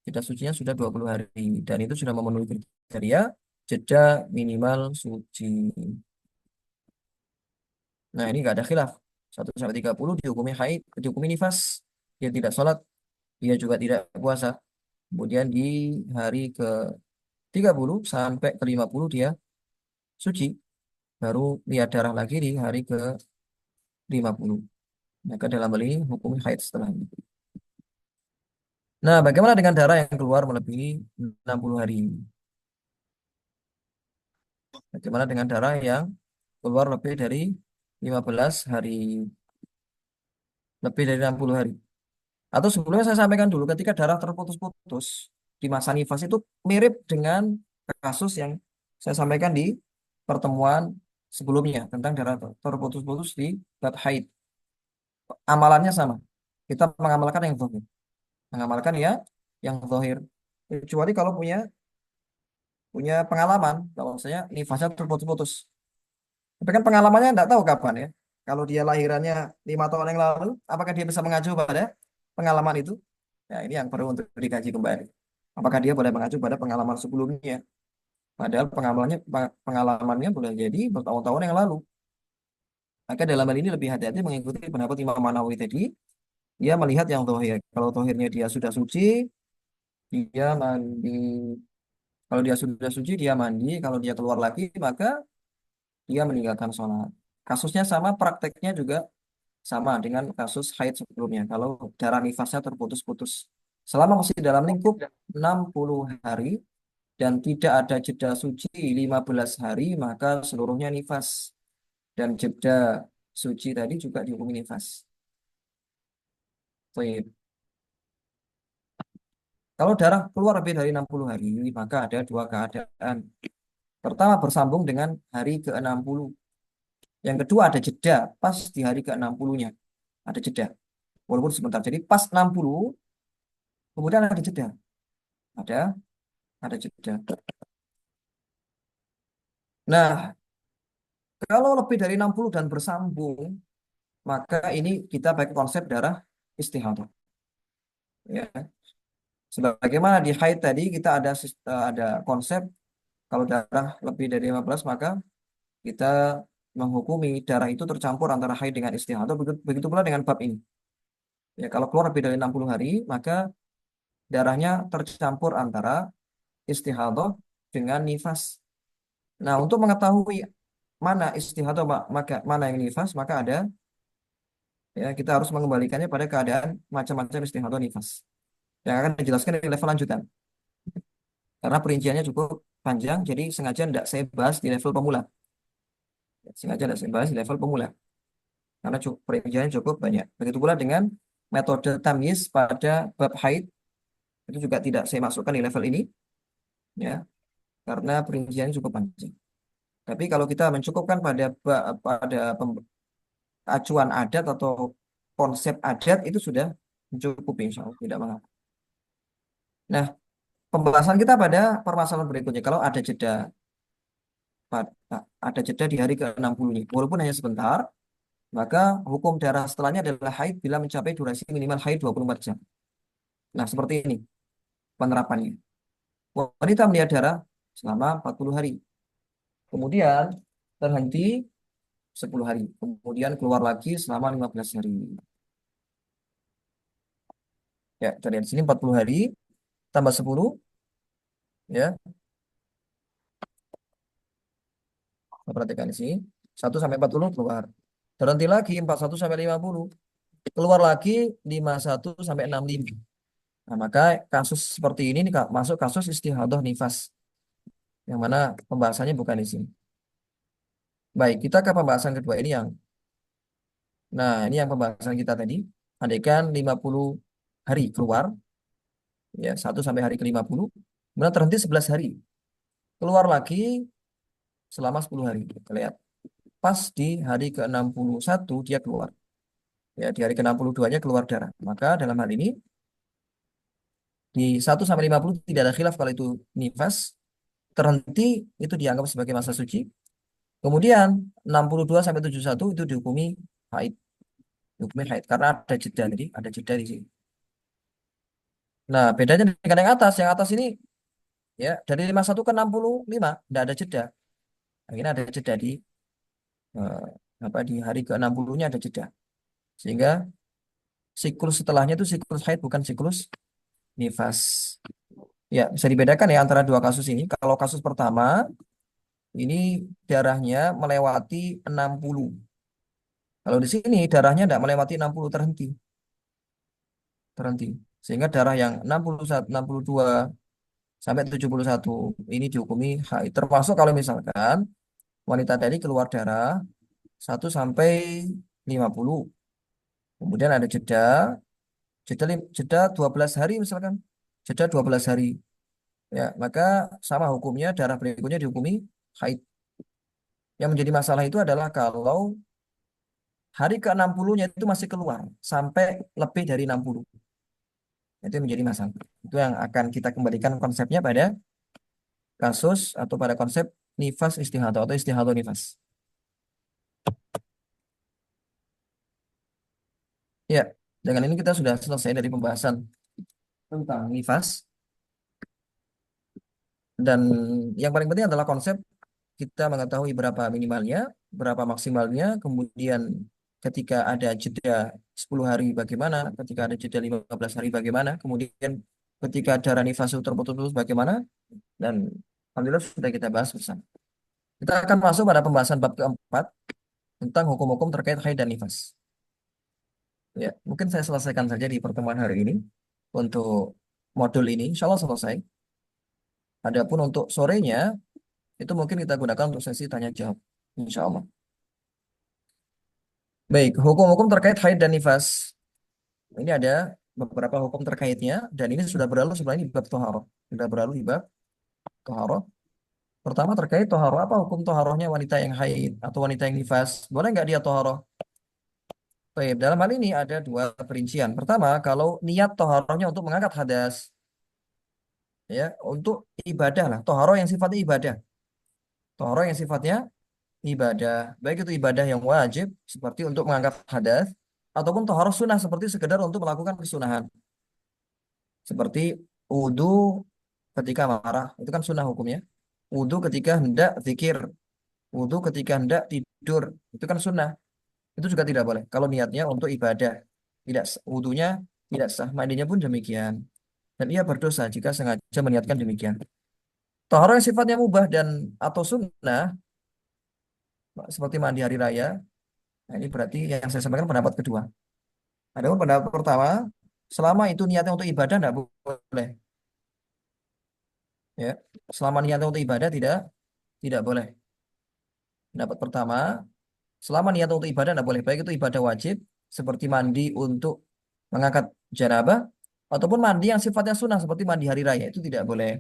Jeda sucinya sudah 20 hari. Dan itu sudah memenuhi kriteria jeda minimal suci. Nah, ini nggak ada khilaf. 1 sampai 30 dihukumi haid, dihukumi nifas. Dia tidak sholat, dia juga tidak puasa. Kemudian di hari ke 30 sampai ke 50 dia suci. Baru lihat darah lagi di hari ke 50. Maka dalam hal ini hukum haid setelah ini. Nah, bagaimana dengan darah yang keluar melebihi 60 hari? Bagaimana dengan darah yang keluar lebih dari 15 hari, lebih dari 60 hari? Atau sebelumnya saya sampaikan dulu ketika darah terputus-putus di masa nifas itu mirip dengan kasus yang saya sampaikan di pertemuan sebelumnya tentang darah terputus-putus di bab haid. Amalannya sama. Kita mengamalkan yang zahir. Mengamalkan ya yang zahir. Kecuali kalau punya punya pengalaman bahwasanya nifasnya terputus-putus. Tapi kan pengalamannya tidak tahu kapan ya. Kalau dia lahirannya 5 tahun yang lalu, apakah dia bisa mengacu pada pengalaman itu? Ya, ini yang perlu untuk dikaji kembali. Apakah dia boleh mengacu pada pengalaman sebelumnya? Padahal pengalamannya boleh jadi bertahun-tahun yang lalu. Maka dalam hal ini lebih hati-hati mengikuti pendapat Imam Manawi tadi. Dia melihat yang zahir. Kalau zahirnya dia sudah suci, dia mandi. Kalau dia sudah suci, dia mandi. Kalau dia keluar lagi, maka dia meninggalkan sholat. Kasusnya sama, prakteknya juga sama dengan kasus haid sebelumnya. Kalau darah nifasnya terputus-putus. Selama masih dalam lingkup 60 hari dan tidak ada jeda suci 15 hari, maka seluruhnya nifas. Dan jeda suci tadi juga dihukumi nifas. Baik. Kalau darah keluar lebih dari 60 hari, maka ada dua keadaan. Pertama, bersambung dengan hari ke-60. Yang kedua, ada jeda pas di hari ke-60-nya. Ada jeda. Walaupun sebentar. Jadi pas 60, kemudian ada jeda. Ada, ada jeda. Nah, kalau lebih dari 60 dan bersambung, maka ini kita pakai konsep darah istihadah. Ya. Sebagaimana di haid tadi, kita ada konsep kalau darah lebih dari 15, maka kita menghukumi darah itu tercampur antara haid dengan istihadah. Begitu pula dengan bab ini. Ya, kalau keluar lebih dari 60 hari, maka darahnya tercampur antara istihadah dengan nifas. Nah, untuk mengetahui mana istihadah maka mana yang nifas, maka ada ya kita harus mengembalikannya pada keadaan macam-macam istihadah nifas yang akan dijelaskan di level lanjutan. Karena perinciannya cukup panjang, jadi sengaja tidak saya bahas di level pemula. Sengaja tidak saya bahas di level pemula. Karena perinciannya cukup banyak. Begitu pula dengan metode tamyiz pada bab haid, itu juga tidak saya masukkan di level ini, ya, karena perinciannya cukup panjang. Tapi kalau kita mencukupkan pada acuan adat atau konsep adat itu sudah mencukupi, insya Allah, tidak mengapa. Nah, pembahasan kita pada permasalahan berikutnya, kalau ada jeda di hari ke-60 ini, walaupun hanya sebentar, maka hukum darah setelahnya adalah haid bila mencapai durasi minimal haid 24 jam. Nah, seperti ini penerapannya. Wanita melihat darah selama 40 hari. Kemudian terhenti 10 hari. Kemudian keluar lagi selama 15 hari. Ya, kita lihat di sini 40 hari tambah 10, ya. Kita perhatikan di sini. 1 sampai 40 keluar. Terhenti lagi 41 sampai 50. Keluar lagi 51 sampai 65. Nah, maka kasus seperti ini nih, Kak, masuk kasus istihadah nifas. Yang mana pembahasannya bukan di sini. Baik, kita ke pembahasan kedua ini nah, ini yang pembahasan kita tadi. Andaikan 50 hari keluar, ya 1 sampai hari ke-50. Kemudian terhenti 11 hari. Keluar lagi selama 10 hari. Kita lihat. Pas di hari ke-61 dia keluar. Ya, di hari ke-62-nya keluar darah. Maka dalam hal ini di 1 sampai 50 tidak ada khilaf kalau itu nifas. terhenti itu dianggap sebagai masa suci. Kemudian 62 sampai 71 itu haid, dihukumi haid karena ada jeda tadi, ada jeda di sini. Nah, bedanya dengan yang atas ini ya dari 51 ke 65 tidak ada jeda. Akhirnya ada jeda eh, di hari ke 60-nya ada jeda. Sehingga siklus setelahnya itu siklus haid bukan siklus nifas. Ya, bisa dibedakan ya antara dua kasus ini. Kalau kasus pertama ini darahnya melewati 60. Kalau di sini darahnya tidak melewati 60, terhenti. Terhenti. Sehingga darah yang 61, 62 sampai 71 ini dihukumi haid. Termasuk kalau misalkan wanita tadi keluar darah 1 sampai 50. Kemudian ada jeda 12 hari misalkan. Jeda 12 hari. Ya, maka sama hukumnya darah berikutnya dihukumi haid. Yang menjadi masalah itu adalah kalau hari ke-60-nya itu masih keluar sampai lebih dari 60. Itu yang menjadi masalah. Itu yang akan kita kembalikan konsepnya pada kasus atau pada konsep nifas istihadah atau istihadah nifas. Ya, dengan ini kita sudah selesai dari pembahasan tentang nifas. Dan yang paling penting adalah konsep kita mengetahui berapa minimalnya, berapa maksimalnya, kemudian ketika ada jeda 10 hari bagaimana, ketika ada jeda 15 hari bagaimana, kemudian ketika darah nifas itu terputus bagaimana, dan alhamdulillah sudah kita bahas bersama. Kita akan masuk pada pembahasan bab keempat tentang hukum-hukum terkait haid dan nifas. Ya, mungkin saya selesaikan saja di pertemuan hari ini untuk modul ini, insya Allah selesai. Adapun untuk sorenya, itu mungkin kita gunakan untuk sesi tanya jawab, insya Allah. Baik, hukum-hukum terkait haid dan nifas. Ini ada beberapa hukum terkaitnya, dan ini sudah berlalu sebenarnya di bab toharoh. Sudah berlalu di bab toharoh. Pertama terkait toharoh, apa hukum toharohnya wanita yang haid atau wanita yang nifas? Boleh nggak dia toharoh? Baik, dalam hal ini ada dua perincian. Pertama, kalau niat toharohnya untuk mengangkat hadas, ya, untuk ibadah lah. Toharoh yang sifatnya ibadah. Toharoh yang sifatnya ibadah. Baik itu ibadah yang wajib, seperti untuk mengangkat hadas, ataupun toharoh sunnah, seperti sekedar untuk melakukan kesunahan. Seperti wudhu ketika marah, itu kan sunnah hukumnya. Wudhu ketika hendak zikir, wudhu ketika hendak tidur, itu kan sunnah. Itu juga tidak boleh. Kalau niatnya untuk ibadah, tidak wudhunya tidak sah, mandinya pun demikian. Dan ia berdosa jika sengaja meniatkan demikian. Taharah yang sifatnya mubah dan atau sunnah, seperti mandi hari raya, nah ini berarti yang saya sampaikan pendapat kedua. Adapun pendapat pertama, selama itu niatnya untuk ibadah tidak boleh. Ya, selama niatnya untuk ibadah tidak boleh. Pendapat pertama, selama niat untuk ibadah tidak boleh. Baik itu ibadah wajib, seperti mandi untuk mengangkat janabah, ataupun mandi yang sifatnya sunnah, seperti mandi hari raya, itu tidak boleh.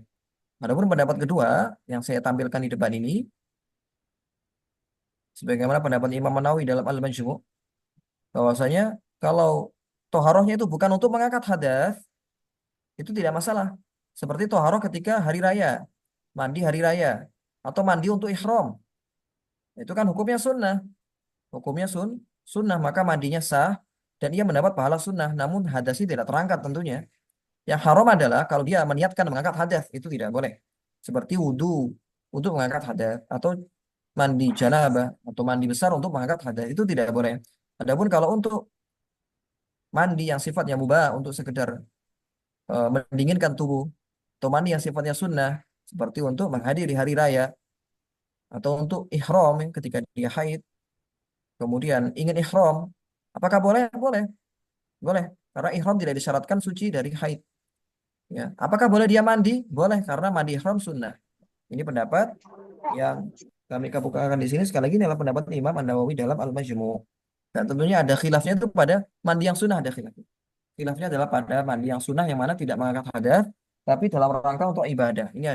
Adapun pendapat kedua, yang saya tampilkan di depan ini, sebagaimana pendapat Imam Nawawi dalam Al-Majmu', bahwasanya kalau toharohnya itu bukan untuk mengangkat hadas, itu tidak masalah. Seperti toharoh ketika hari raya, mandi hari raya, atau mandi untuk ihram. Itu kan hukumnya sunnah. Hukumnya sunnah, maka mandinya sah dan ia mendapat pahala sunnah. Namun hadasnya tidak terangkat tentunya. Yang haram adalah kalau dia meniatkan mengangkat hadas, itu tidak boleh. Seperti wudhu untuk mengangkat hadas, atau mandi janabah atau mandi besar untuk mengangkat hadas, itu tidak boleh. Adapun kalau untuk mandi yang sifatnya mubah untuk sekedar mendinginkan tubuh, atau mandi yang sifatnya sunnah seperti untuk menghadiri hari raya atau untuk ihram ya, ketika dia haid, kemudian ingin ihram, apakah boleh? Boleh, boleh. Karena ihram tidak disyaratkan suci dari haid. Ya. Apakah boleh dia mandi? Boleh, karena mandi ihram sunnah. Ini pendapat yang kami kemukakan di sini. Sekali lagi ini adalah pendapat Imam An-Nawawi dalam Al-Majmu'. Dan tentunya ada khilafnya itu pada mandi yang sunnah, ada khilaf. Khilafnya adalah pada mandi yang sunnah yang mana tidak mengangkat hadas, tapi dalam rangka untuk ibadah. Ini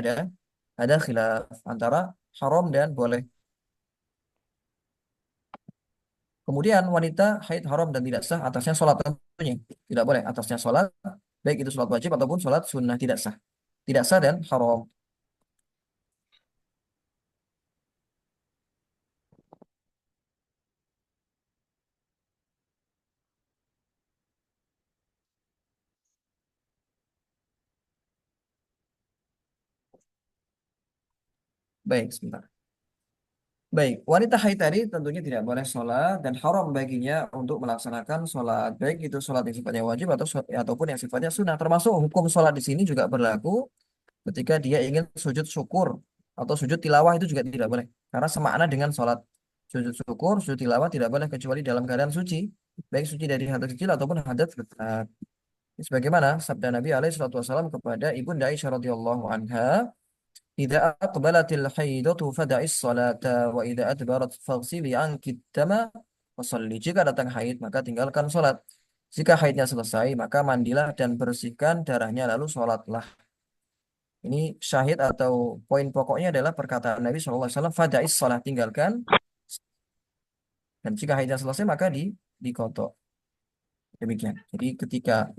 ada khilaf antara haram dan boleh. Kemudian wanita haid haram dan tidak sah atasnya sholat tentunya. Tidak boleh atasnya sholat, baik itu sholat wajib ataupun sholat sunnah tidak sah. Tidak sah dan haram. Baik, sebentar. Baik, wanita haid tadi tentunya tidak boleh sholat dan haram baginya untuk melaksanakan sholat, baik itu sholat yang sifatnya wajib ataupun yang sifatnya sunnah. Termasuk hukum sholat di sini juga berlaku ketika dia ingin sujud syukur atau sujud tilawah itu juga tidak boleh, karena semakna dengan sholat. Sujud syukur, sujud tilawah tidak boleh kecuali dalam keadaan suci, baik suci dari hadas kecil ataupun hadas besar. Sebagaimana sabda Nabi alaihi salatu wasallam kepada Ibunda Aisyah radhiyallahu anha, "Idza aqbalatil haidatu fada'is salata wa idza adbarat faghsili anki dama wa shalli." Jika datang haid, maka tinggalkan salat. Jika haidnya selesai, maka mandilah dan bersihkan darahnya lalu salatlah. Ini syahid atau poin pokoknya adalah perkataan Nabi SAW, "Fada'is salat", tinggalkan. Dan jika haidnya selesai, maka dikodok. Demikian. Jadi ketika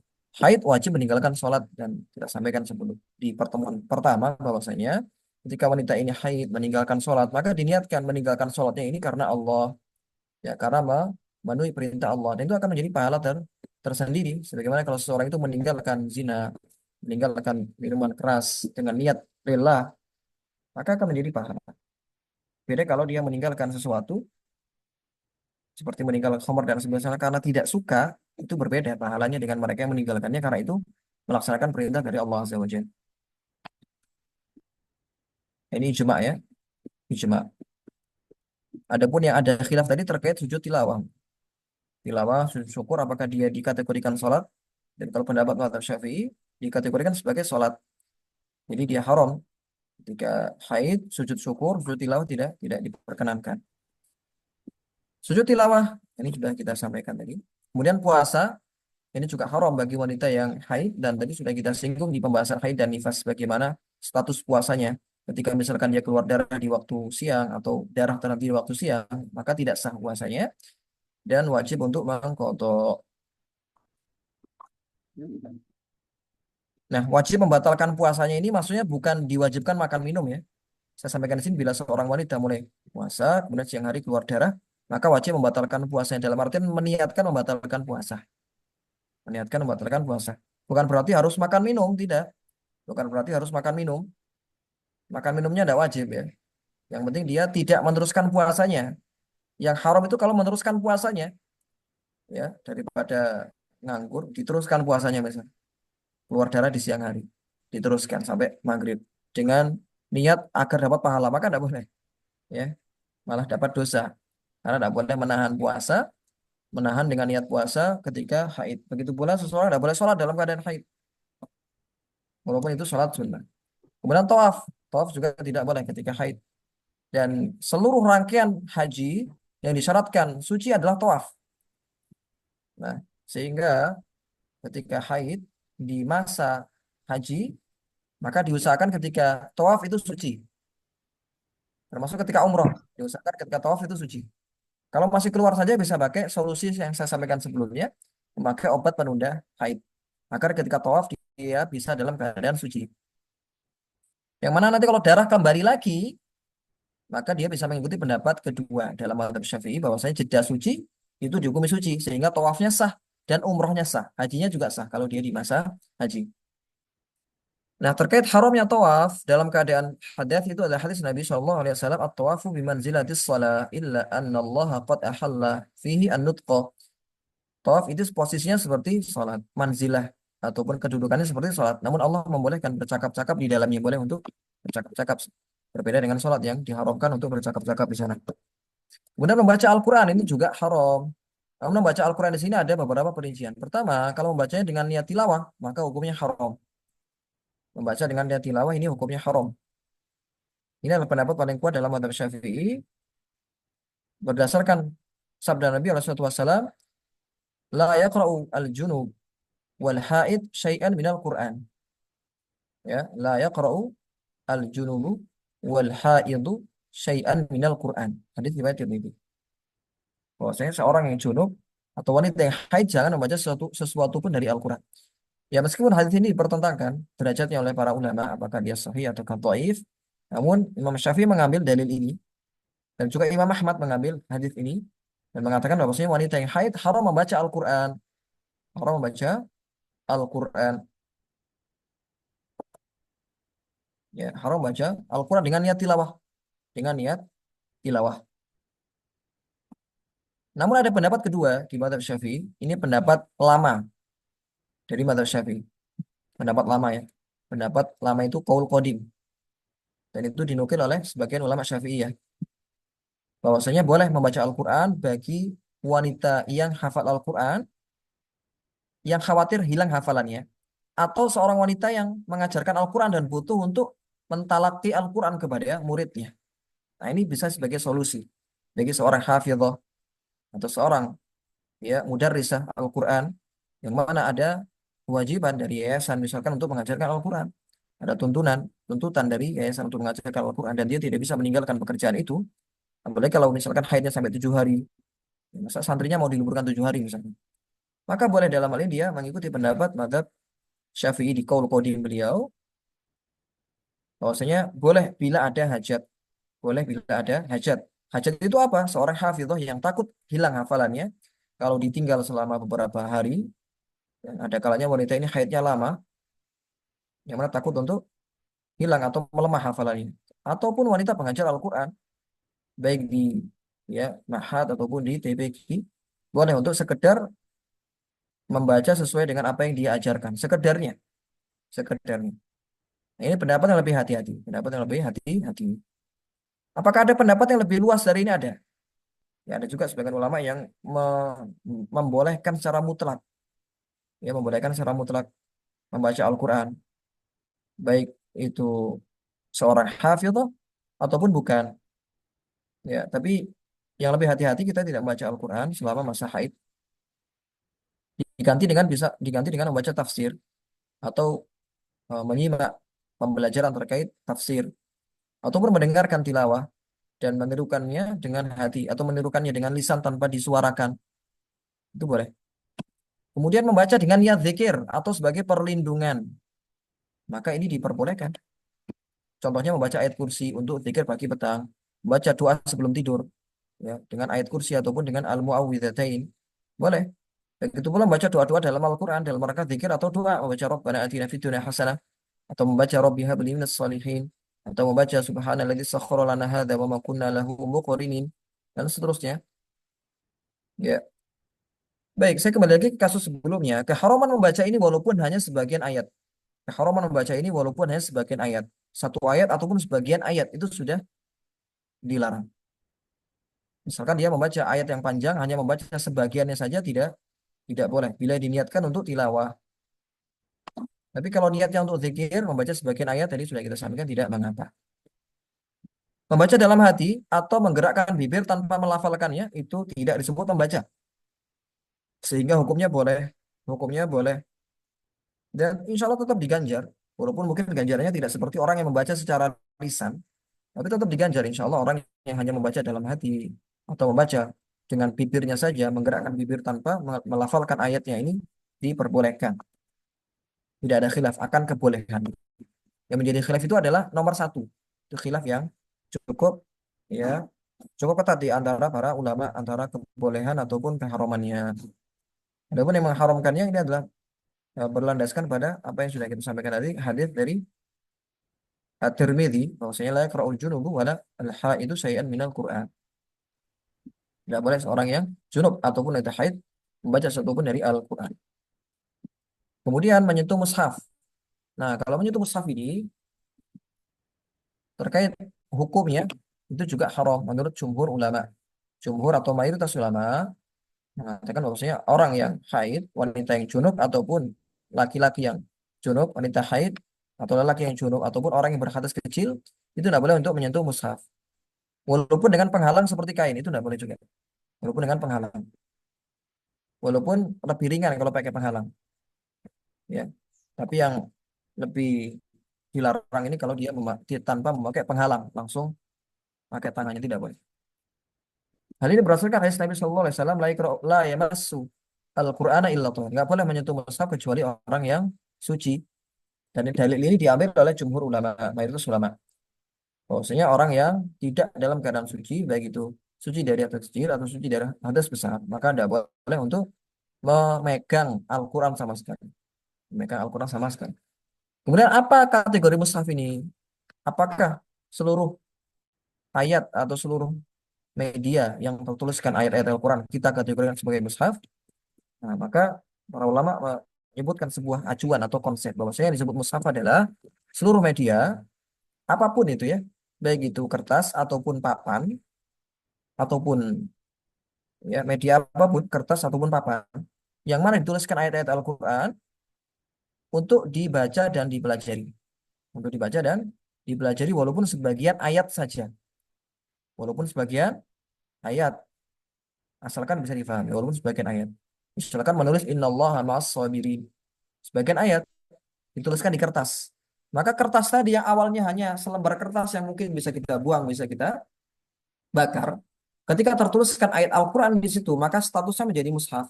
haid wajib meninggalkan sholat, dan kita sampaikan sebelum di pertemuan pertama bahwasanya ketika wanita ini haid meninggalkan sholat, maka diniatkan meninggalkan sholatnya ini karena Allah, ya karena memenuhi perintah Allah, dan itu akan menjadi pahala tersendiri. Sebagaimana kalau seseorang itu meninggalkan zina, meninggalkan minuman keras dengan niat rela, maka akan menjadi pahala. Beda kalau dia meninggalkan sesuatu seperti meninggalkan khamr dan sebagainya karena tidak suka, itu berbeda pahalanya dengan mereka yang meninggalkannya karena itu melaksanakan perintah dari Allah Azza wa Jalla. Ini ijma ya, ijma. Adapun yang ada khilaf tadi terkait sujud tilawah. Tilawah, sujud syukur, apakah dia dikategorikan sholat? Dan kalau pendapat mazhab Syafi'i, dikategorikan sebagai sholat. Jadi dia haram ketika haid, sujud syukur, sujud tilawah tidak diperkenankan. Sujud tilawah ini sudah kita sampaikan tadi. Kemudian puasa ini juga haram bagi wanita yang haid, dan tadi sudah kita singgung di pembahasan haid dan nifas bagaimana status puasanya. Ketika misalkan dia keluar darah di waktu siang atau darah terhenti di waktu siang, maka tidak sah puasanya dan wajib untuk mengqadha. Nah, wajib membatalkan puasanya ini maksudnya bukan diwajibkan makan minum ya. Saya sampaikan di sini, bila seorang wanita mulai puasa, kemudian siang hari keluar darah, maka wajib membatalkan puasanya, dalam artian meniatkan membatalkan puasa. Meniatkan membatalkan puasa. Bukan berarti harus makan minum, tidak. Bukan berarti harus makan minum. Makan minumnya tidak wajib ya. Yang penting dia tidak meneruskan puasanya. Yang haram itu kalau meneruskan puasanya, ya daripada nganggur, diteruskan puasanya misalnya. Keluar darah di siang hari, diteruskan sampai maghrib dengan niat agar dapat pahala, maka tidak boleh. Ya, malah dapat dosa. Karena tidak boleh menahan puasa, menahan dengan niat puasa ketika haid. Begitu pula seseorang tidak boleh sholat dalam keadaan haid, walaupun itu sholat sunnah. Kemudian tawaf, tawaf juga tidak boleh ketika haid. Dan seluruh rangkaian haji yang disyaratkan suci adalah tawaf. Nah, sehingga ketika haid di masa haji, maka diusahakan ketika tawaf itu suci. Termasuk ketika umroh, diusahakan ketika tawaf itu suci. Kalau masih keluar saja bisa pakai solusi yang saya sampaikan sebelumnya, memakai obat penunda haid. Agar ketika tawaf dia bisa dalam keadaan suci. Yang mana nanti kalau darah kembali lagi, maka dia bisa mengikuti pendapat kedua dalam mazhab Syafi'i bahwasanya jeda suci itu dihukumi suci sehingga tawafnya sah dan umrohnya sah, hajinya juga sah kalau dia di masa haji. Nah, terkait haramnya tawaf dalam keadaan hadas itu adalah hadis Nabi Shallallahu Alaihi Wasallam, "At-tawafu bimanzilatis shalah illa anna Allah qad ahalla fihi an-nutqa." Tawaf itu posisinya seperti salat, manzilah ataupun kedudukannya seperti salat. Namun Allah membolehkan bercakap-cakap di dalamnya, boleh untuk bercakap-cakap. Berbeda dengan salat yang diharamkan untuk bercakap-cakap di sana. Kemudian membaca Al-Quran ini juga haram. Namun membaca Al-Quran di sini ada beberapa perincian. Pertama, kalau membacanya dengan niat tilawah, maka hukumnya haram. Membaca dengan niat tilawah ini hukumnya haram. Ini adalah pendapat paling kuat dalam mazhab Syafi'i berdasarkan sabda Nabi SAW, "La yaqra'u al-junub wal haid syai'an minal Qur'an." Ya, la yaqra'u al-junubu wal haidu syai'an minal Qur'an. Hadis riwayat Tirmidzi. Bahwasanya seorang yang junub atau wanita yang haid jangan membaca sesuatu pun dari Al-Quran. Ya meskipun hadis ini dipertentangkan derajatnya oleh para ulama, apakah dia sahih atau dhaif, namun Imam Syafi'i mengambil dalil ini dan juga Imam Ahmad mengambil hadis ini dan mengatakan bahwasanya wanita yang haid haram membaca Al-Quran, haram membaca Al-Quran, ya haram membaca Al-Quran dengan niat tilawah. dengan niat tilawah. Namun ada pendapat kedua di mazhab Syafi'i, ini pendapat lama dari mazhab Syafi'i. Pendapat lama ya. Pendapat lama itu qaul qadim. Dan itu dinukil oleh sebagian ulama Syafi'i ya. Bahwasanya boleh membaca Al-Quran bagi wanita yang hafal Al-Quran, yang khawatir hilang hafalannya, atau seorang wanita yang mengajarkan Al-Quran dan butuh untuk mentalaki Al-Quran kepada muridnya. Nah, ini bisa sebagai solusi bagi seorang hafidhah atau seorang ya mudarrisah Al-Quran yang mana ada kewajiban dari yayasan misalkan untuk mengajarkan Al-Quran. Ada tuntutan dari yayasan untuk mengajarkan Al-Quran dan dia tidak bisa meninggalkan pekerjaan itu. Apalagi kalau misalkan haidnya sampai 7 hari, ya, masa santrinya mau diliburkan 7 hari misalkan. Maka boleh dalam hal ini dia mengikuti pendapat madzhab Syafi'i di qaul qadim beliau, bahwasanya boleh bila ada hajat. Boleh bila ada hajat. Hajat itu apa? Seorang hafidhah yang takut hilang hafalannya kalau ditinggal selama beberapa hari. Dan ada kalanya wanita ini haidnya lama, yang mana takut untuk hilang atau melemah hafalannya. Ataupun wanita pengajar Al-Quran, baik di ya ma'had ataupun di TPQ, boleh untuk sekedar membaca sesuai dengan apa yang dia ajarkan. Sekedarnya. Nah, ini pendapat yang lebih hati-hati. Pendapat yang lebih hati-hati. Apakah ada pendapat yang lebih luas dari ini? Ada. Ya, ada juga sebagian ulama yang membolehkan secara mutlak. Ya, membolehkan secara mutlak membaca Al-Quran. Baik itu seorang hafidh ataupun bukan. Ya, tapi yang lebih hati-hati kita tidak membaca Al-Quran selama masa haid. Diganti dengan membaca tafsir atau menyimak pembelajaran terkait tafsir ataupun mendengarkan tilawah dan menirukannya dengan hati atau menirukannya dengan lisan tanpa disuarakan. Itu boleh. Kemudian membaca dengan niat zikir atau sebagai perlindungan. Maka ini diperbolehkan. Contohnya membaca ayat kursi untuk zikir pagi petang, membaca doa sebelum tidur ya dengan ayat kursi ataupun dengan al-muawwidzatain. Boleh. Begitu pula membaca doa-doa dalam Al-Qur'an dalam rangka zikir atau doa, membaca Rabbana atina fid dunya hasanah atau membaca Rabbi hab li minas shalihin atau membaca subhanalladzi sakhkhara lana hadza wa ma kunna lahu muqrinin dan seterusnya. Ya. Baik, saya kembali lagi ke kasus sebelumnya. Keharaman membaca ini walaupun hanya sebagian ayat. Keharaman membaca ini walaupun hanya sebagian ayat. Satu ayat ataupun sebagian ayat itu sudah dilarang. Misalkan dia membaca ayat yang panjang hanya membaca sebagiannya saja tidak boleh bila diniatkan untuk tilawah. Tapi kalau niatnya untuk zikir membaca sebagian ayat tadi sudah kita sampaikan tidak mengapa. Membaca dalam hati atau menggerakkan bibir tanpa melafalkannya itu tidak disebut membaca. Sehingga hukumnya boleh dan insya Allah tetap diganjar. Walaupun mungkin ganjarannya tidak seperti orang yang membaca secara lisan, tapi tetap diganjar insya Allah orang yang hanya membaca dalam hati atau membaca dengan bibirnya saja, menggerakkan bibir tanpa melafalkan ayatnya ini diperbolehkan. Tidak ada khilaf akan kebolehan. Yang menjadi khilaf itu adalah nomor satu. Itu khilaf yang cukup ya cukup ketat di antara para ulama antara kebolehan ataupun keharamannya. Adapun yang mengharamkannya ini adalah berlandaskan pada apa yang sudah kita sampaikan tadi hadis dari At-Tirmidzi bahwasanya la yaqra'ul junubu wala al-haidu syai'an minal Qur'an. Tidak boleh seorang yang junub ataupun wanita haid membaca satupun dari Al-Qur'an. Kemudian menyentuh mushaf. Nah, kalau menyentuh mushaf ini terkait hukumnya itu juga haram menurut jumhur ulama. Jumhur atau mayoritas ulama mengatakan bahwasanya orang yang haid, wanita yang junub ataupun laki-laki yang junub, wanita haid atau lelaki yang junub ataupun orang yang berhadas kecil itu tidak boleh untuk menyentuh mushaf. Walaupun dengan penghalang seperti kain itu tidak boleh juga. Walaupun dengan penghalang. Walaupun lebih ringan kalau pakai penghalang, ya. Tapi yang lebih dilarang ini kalau dia tanpa memakai penghalang, langsung pakai tangannya tidak boleh. Hal ini berdasarkan hadis Nabi Shallallahu Alaihi Wasallam, la yamassu al-Qur'ana illa thahir. Nggak boleh menyentuh mushaf kecuali orang yang suci. Dan dalil ini diambil oleh jumhur ulama, mayoritas ulama. Bahwasanya orang yang tidak dalam keadaan suci, baik itu suci dari hadas kecil atau suci dari hadas besar, maka tidak boleh untuk memegang Al-Quran sama sekali. Memegang Al-Quran sama sekali. Kemudian apa kategori mushaf ini? Apakah seluruh ayat atau seluruh media yang tertuliskan ayat-ayat Al-Quran kita kategorikan sebagai mushaf, nah, maka para ulama menyebutkan sebuah acuan atau konsep bahwasanya yang disebut mushaf adalah seluruh media apapun itu ya, baik itu kertas ataupun papan ataupun ya media apapun, kertas ataupun papan yang mana dituliskan ayat-ayat Al-Quran untuk dibaca dan dipelajari, untuk dibaca dan dipelajari walaupun sebagian ayat saja, walaupun sebagian ayat, asalkan bisa difahami walaupun sebagian ayat. Misalkan menulis innallaha ma'as sabirin, sebagian ayat dituliskan di kertas. Maka kertas tadi yang awalnya hanya selembar kertas yang mungkin bisa kita buang, bisa kita bakar, ketika tertuliskan ayat Al-Quran di situ, maka statusnya menjadi mushaf.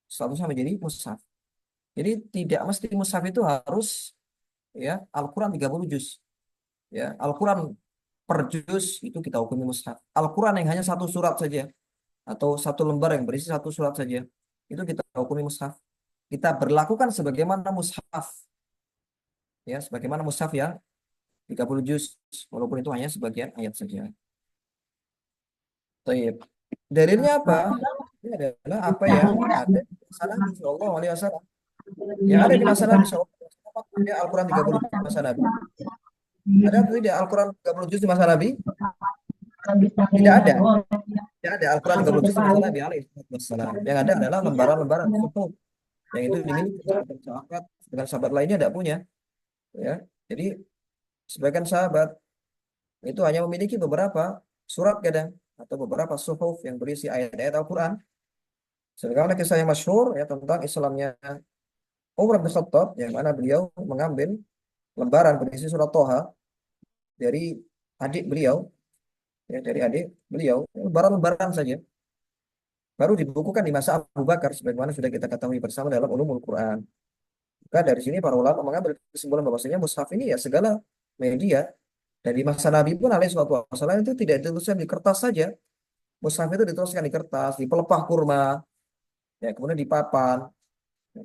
Statusnya menjadi mushaf. Jadi tidak mesti mushaf itu harus ya Al-Quran 30 juz. Ya, Al-Quran per juz itu kita hukumi mushaf. Al-Quran yang hanya satu surat saja atau satu lembar yang berisi satu surat saja, itu kita hukumi mushaf. Kita berlakukan sebagaimana mushaf. Ya, sebagaimana mushaf yang 30 juz, walaupun itu hanya sebagian ayat saja. Taib. Dalilnya apa? Ini adalah apa yang ada di masa Nabi Shallallahu Alaihi Wasallam. Yang ada di masa Nabi Shallallahu Alaihi Wasallam. Apakah ada Al-Quran 30 juz di masa Nabi? Ada atau tidak Al-Quran 30 juz di masa Nabi? Tidak ada. Tidak ada Al-Quran 30 juz di masa Nabi alaihi wasallam. Yang ada adalah lembaran-lembaran suhuf yang itu dimiliki sebagian sahabat, dengan sahabat lainnya tidak punya. Ya, jadi sebagian sahabat itu hanya memiliki beberapa surat kadang atau beberapa suhuf yang berisi ayat-ayat Al-Quran. Sebagaimana kisah yang masyhur ya tentang Islamnya Umar bin Khattab, yang mana beliau mengambil lembaran berisi surat Toha dari adik beliau, ya dari adik beliau, lembaran-lembaran saja, baru dibukukan di masa Abu Bakar, sebagaimana sudah kita ketahui bersama dalam Ulumul Quran. Maka dari sini para ulama mengambil kesimpulan bahwasanya mushaf ini ya segala media. Dari masa Nabi pun alaihi wasallam itu tidak dituliskan di kertas saja. Mushaf itu dituliskan di kertas, di pelepah kurma, ya kemudian di papan,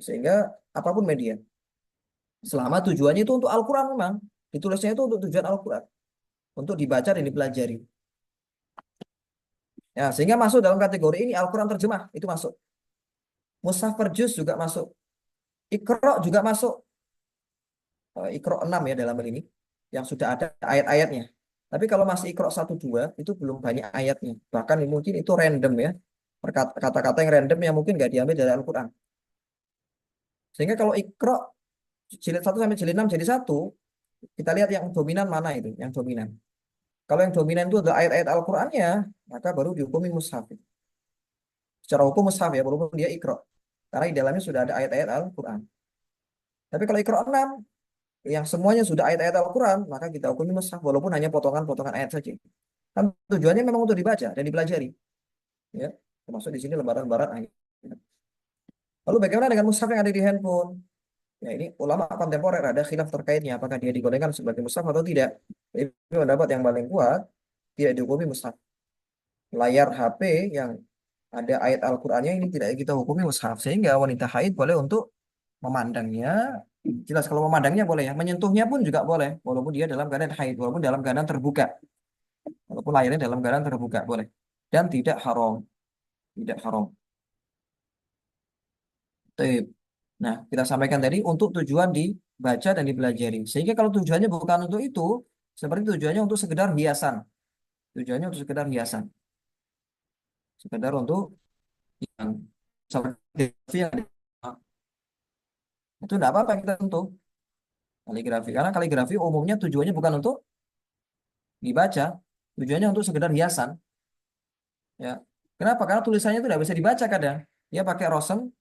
sehingga apapun media. Selama tujuannya itu untuk Al-Quran memang. Ditulisnya itu untuk tujuan Al-Quran. Untuk dibaca dan dipelajari. Ya, sehingga masuk dalam kategori ini Al-Quran terjemah. Itu masuk. Mushaf per juz juga masuk. Iqra juga masuk. Iqra 6 ya dalam hal ini. Yang sudah ada ayat-ayatnya. Tapi kalau masih Iqra 1, 2, itu belum banyak ayatnya. Bahkan mungkin itu random ya. Kata-kata yang random yang mungkin nggak diambil dari Al-Quran. Sehingga kalau Iqra jilid 1 sampai jilid 6 jadi satu, kita lihat yang dominan mana itu, yang dominan. Kalau yang dominan itu adalah ayat-ayat Al-Qur'annya, maka baru dihukumi mushaf. Secara hukum mushaf ya, walaupun dia Iqra. Karena di dalamnya sudah ada ayat-ayat Al-Qur'an. Tapi kalau Iqra 6, yang semuanya sudah ayat-ayat Al-Qur'an, maka kita hukumi mushaf walaupun hanya potongan-potongan ayat saja. Kan tujuannya memang untuk dibaca dan dipelajari. Ya, termasuk di sini lembaran-lembaran ayat. Lalu bagaimana dengan mushaf yang ada di handphone? Ya, ini ulama kontemporer ada khilaf terkaitnya apakah dia digolongkan sebagai mushaf atau tidak. Ini pendapat yang paling kuat, tidak dihukumi mushaf. Layar HP yang ada ayat Al-Qur'annya ini tidak kita hukumi mushaf, sehingga wanita haid boleh untuk memandangnya. Jelas kalau memandangnya boleh ya, menyentuhnya pun juga boleh walaupun dia dalam keadaan haid, walaupun dalam keadaan terbuka. Walaupun layarnya dalam keadaan terbuka boleh. Dan tidak haram. Tidak haram. Baik. Nah, kita sampaikan tadi untuk tujuan dibaca dan dipelajari. Sehingga kalau tujuannya bukan untuk itu, seperti tujuannya untuk sekedar hiasan. Tujuannya untuk sekedar hiasan. Sekedar untuk yang kaligrafi yang itu tidak apa-apa kita sentuh kaligrafi. Karena kaligrafi umumnya tujuannya bukan untuk dibaca, tujuannya untuk sekedar hiasan. Ya. Kenapa? Karena tulisannya itu tidak bisa dibaca kadang. Dia pakai rosem,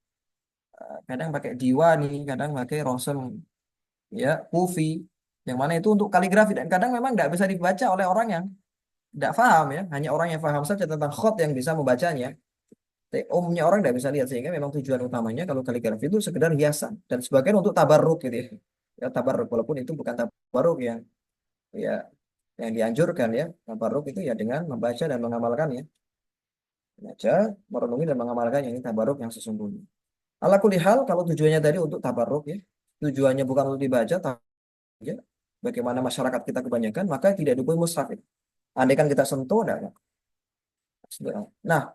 kadang pakai diwani, kadang pakai rosem ya kufi, yang mana itu untuk kaligrafi dan kadang memang nggak bisa dibaca oleh orang yang tidak paham ya, hanya orang yang paham saja tentang khot yang bisa membacanya. Tapi umumnya orang tidak bisa lihat, sehingga memang tujuan utamanya kalau kaligrafi itu sekedar hiasan dan sebagian untuk tabarruk gitu ya. Ya tabarruk walaupun itu bukan tabarruk yang ya yang dianjurkan ya. Tabarruk itu ya dengan membaca dan mengamalkannya. Baca, merenungi dan mengamalkannya, ini tabarruk yang sesungguhnya. Ala kulli hal kalau tujuannya tadi untuk tabarruk ya, tujuannya bukan untuk dibaca ya, bagaimana masyarakat kita kebanyakan, maka tidak dukung mushaf. Andai kan kita sentuh, enggak. Nah,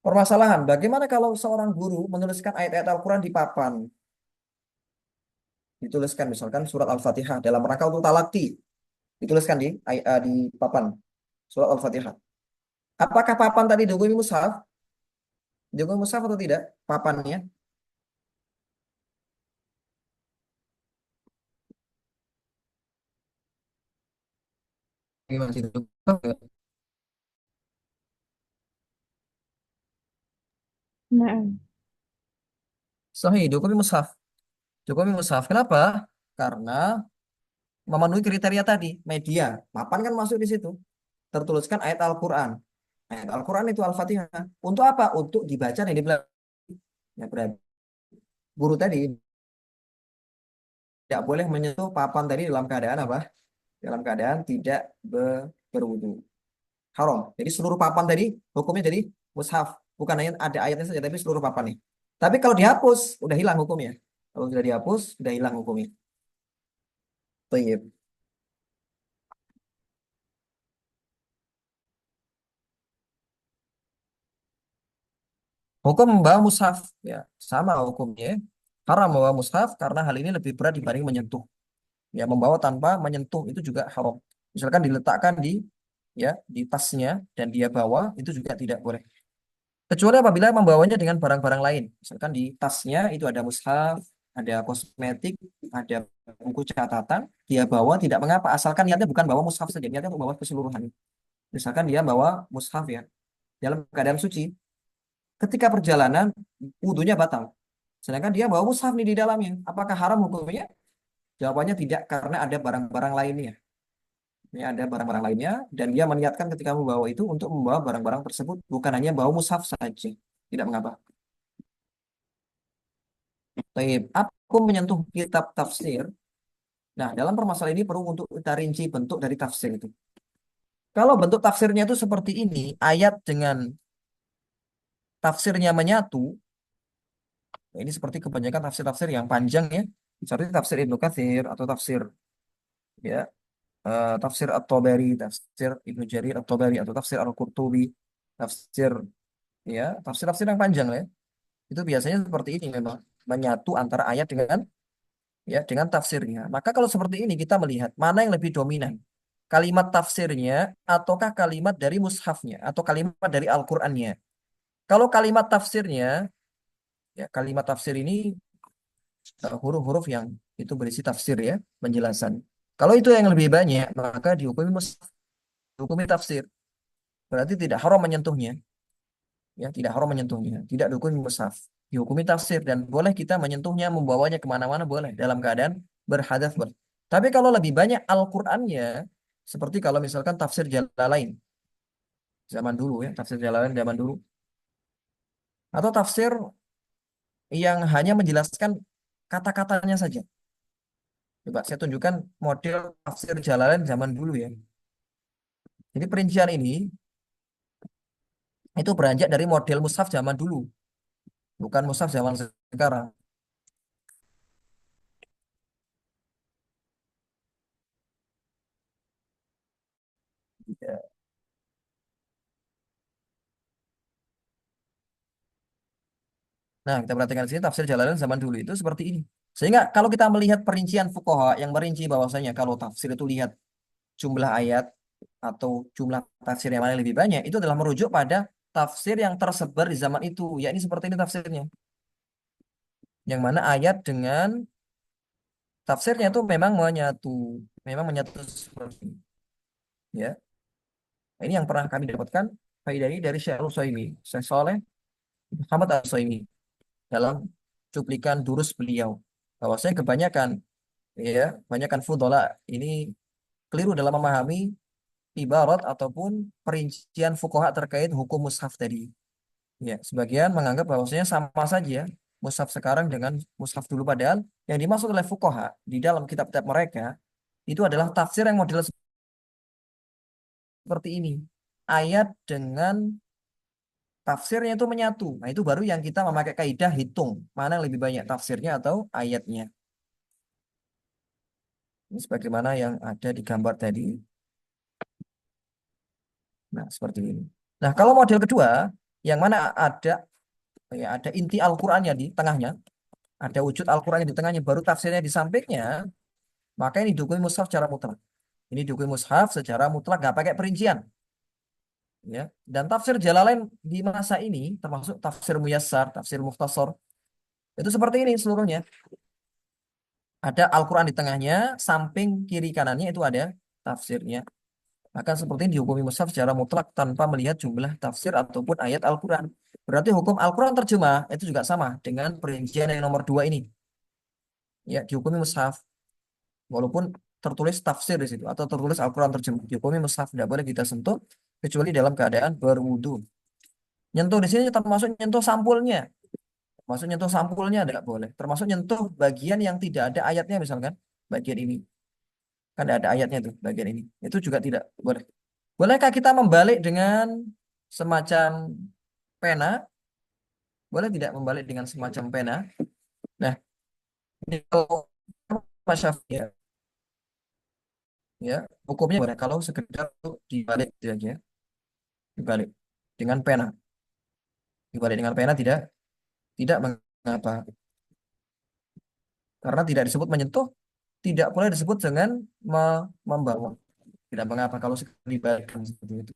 permasalahan, bagaimana kalau seorang guru menuliskan ayat-ayat Al-Quran di papan? Dituliskan misalkan surat Al-Fatihah dalam rangka untuk talaki. Dituliskan di papan surat Al-Fatihah. Apakah papan tadi dihukumi mushaf? Dihukumi mushaf atau tidak? Papannya. Gimana sih? Nah, Sahih, dihukumi mushaf. Dihukumi mushaf. Kenapa? Karena memenuhi kriteria tadi, media. Papan kan masuk di situ. Tertuliskan ayat Al-Quran. Ayat Al-Quran itu Al-Fatihah. Untuk apa? Untuk dibaca dan dipelajari. Ya, berarti guru tadi tidak boleh menyentuh papan tadi dalam keadaan apa? Dalam keadaan tidak berwudu. Haram. Jadi seluruh papan tadi hukumnya jadi mushaf. Bukan hanya ada ayatnya saja, tapi seluruh papan nih. Tapi kalau dihapus, udah hilang hukumnya. Kalau sudah dihapus, udah hilang hukumnya. Baik. Hukum membawa mushaf, ya sama hukumnya. Haram membawa mushaf karena hal ini lebih berat dibanding menyentuh. Ya, membawa tanpa menyentuh itu juga haram. Misalkan diletakkan di tasnya dan dia bawa itu juga tidak boleh. Kecuali apabila membawanya dengan barang-barang lain. Misalkan di tasnya itu ada mushaf, ada kosmetik, ada buku catatan, dia bawa tidak mengapa asalkan niatnya bukan bawa mushaf saja, niatnya untuk bawa keseluruhan. Misalkan dia bawa mushaf ya dalam keadaan suci, ketika perjalanan wudunya batal. Sedangkan dia bawa mushaf nih di dalamnya. Apakah haram hukumnya? Jawabannya tidak karena ada barang-barang lainnya. Ya, ada barang-barang lainnya dan dia meniatkan ketika membawa itu untuk membawa barang-barang tersebut bukan hanya bawa mushaf saja. Tidak mengapa. Baik, aku menyentuh kitab tafsir. Nah, dalam permasalahan ini perlu untuk kita rinci bentuk dari tafsir itu. Kalau bentuk tafsirnya itu seperti ini, ayat dengan tafsirnya menyatu, nah ini seperti kebanyakan tafsir-tafsir yang panjang ya, seperti tafsir Ibnu Katsir atau tafsir ya tafsir At-Tabari, tafsir Ibnu Jarir At-Tabari atau tafsir Al-Qurtubi, tafsir tafsir-tafsir yang panjang ya. Itu biasanya seperti ini memang menyatu antara ayat dengan tafsirnya. Maka kalau seperti ini kita melihat mana yang lebih dominan. Kalimat tafsirnya ataukah kalimat dari mushafnya atau kalimat dari Al-Qur'annya. Kalau kalimat tafsirnya, ya kalimat tafsir ini huruf-huruf yang itu berisi tafsir ya, penjelasan. Kalau itu yang lebih banyak, maka dihukumi mushaf, dihukumi tafsir. Berarti tidak haram menyentuhnya, ya tidak haram menyentuhnya, tidak dihukumi mushaf, dihukumi tafsir dan boleh kita menyentuhnya, membawanya kemana-mana boleh dalam keadaan berhadath boleh. Tapi kalau lebih banyak Al-Qur'annya, seperti kalau misalkan tafsir Jalalain zaman dulu ya, tafsir Jalalain zaman dulu, atau tafsir yang hanya menjelaskan kata-katanya saja. Coba saya tunjukkan model tafsir Jalalain zaman dulu ya. Jadi perincian ini itu beranjak dari model mushaf zaman dulu, bukan mushaf zaman sekarang. Ya. Nah, kita perhatikan di sini tafsir Jalalain zaman dulu itu seperti ini. Sehingga kalau kita melihat perincian fuqaha yang merinci bahwasanya kalau tafsir itu lihat jumlah ayat atau jumlah tafsir yang mana yang lebih banyak, itu adalah merujuk pada tafsir yang tersebar di zaman itu. Ya ini seperti ini tafsirnya. Yang mana ayat dengan tafsirnya itu memang menyatu seperti ini. Ya, ini yang pernah kami dapatkan faedah ini dari Syekh Al-Utsaimin, Syekh Saleh Muhammad Al-Utsaimin dalam cuplikan durus beliau. Bahwasanya kebanyakan fudola ini keliru dalam memahami ibarat ataupun perincian fuqaha terkait hukum mushaf tadi. Ya, sebagian menganggap bahwasanya sama saja mushaf sekarang dengan mushaf dulu padahal yang dimaksud oleh fuqaha di dalam kitab-kitab mereka itu adalah tafsir yang model seperti ini. Ayat dengan tafsirnya itu menyatu. Nah, itu baru yang kita memakai kaidah hitung mana yang lebih banyak tafsirnya atau ayatnya. Ini sebagaimana yang ada di gambar tadi. Nah, seperti ini. Nah, kalau model kedua, yang mana ada inti Al-Qur'annya di tengahnya, ada wujud Al-Qur'annya di tengahnya, baru tafsirnya di sampingnya, maka ini dihukumi mushaf secara mutlak. Ini dihukumi mushaf secara mutlak, nggak pakai perincian. Ya. Dan tafsir Jalalain di masa ini, termasuk tafsir Muyassar, tafsir Mukhtasar, itu seperti ini seluruhnya. Ada Al-Quran di tengahnya, samping kiri kanannya itu ada tafsirnya. Maka seperti ini dihukumi mushaf secara mutlak tanpa melihat jumlah tafsir ataupun ayat Al-Quran. Berarti hukum Al-Quran terjemah itu juga sama dengan perincian yang nomor dua ini. Ya, dihukumi mushaf. Walaupun tertulis tafsir di situ atau tertulis Al-Quran terjemah, dihukumi mushaf. Tidak boleh kita sentuh kecuali dalam keadaan berwudu. Nyentuh di sini termasuk nyentuh sampulnya. Termasuk nyentuh sampulnya tidak boleh. Termasuk nyentuh bagian yang tidak ada ayatnya misalkan. Bagian ini. Kan ada ayatnya tuh bagian ini. Itu juga tidak boleh. Bolehkah kita membalik dengan semacam pena? Boleh tidak membalik dengan semacam pena? Nah, ini kalau Mas Syafi'i ya, hukumnya boleh kalau sekedar untuk dibalik itu aja, dibalik dengan pena. Dibalik dengan pena tidak mengapa. Karena tidak disebut menyentuh, tidak boleh disebut dengan membawa. Tidak mengapa kalau sekali dibalikkan seperti itu.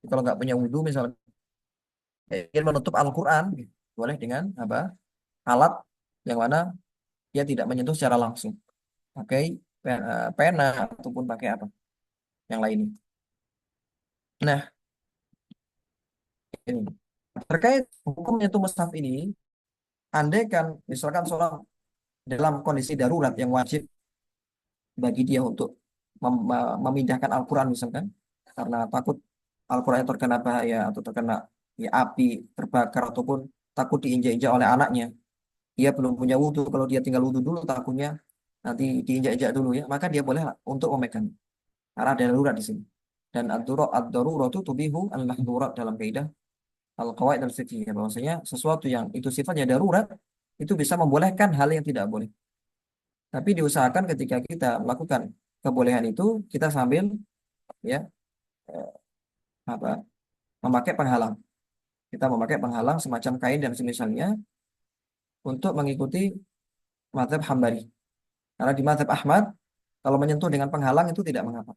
Kalau nggak punya wudhu misalnya ingin menutup Al-Quran, boleh dengan apa? Alat yang mana dia tidak menyentuh secara langsung. Pakai pena ataupun pakai apa yang lainnya. Nah, ini terkait hukum menyentuh mushaf ini, andai kan misalkan seorang dalam kondisi darurat yang wajib bagi dia untuk memindahkan Al-Quran misalkan karena takut Al-Quran terkena bahaya atau terkena ya, api terbakar ataupun takut diinjak-injak oleh anaknya, dia belum punya wudhu, kalau dia tinggal wudhu dulu takutnya nanti diinjak-injak dulu ya, maka dia boleh untuk memegang karena ada darurat di sini. Dan ad-daruratu tubihu al-mahdurat dalam kaidah al-qawaid al-fiqhiyah, bahwasanya sesuatu yang itu sifatnya darurat itu bisa membolehkan hal yang tidak boleh. Tapi diusahakan ketika kita melakukan kebolehan itu kita sambil ya eh, apa memakai penghalang. Kita memakai penghalang semacam kain dan semisalnya untuk mengikuti mazhab Hambali. Karena di mazhab Ahmad kalau menyentuh dengan penghalang itu tidak mengapa.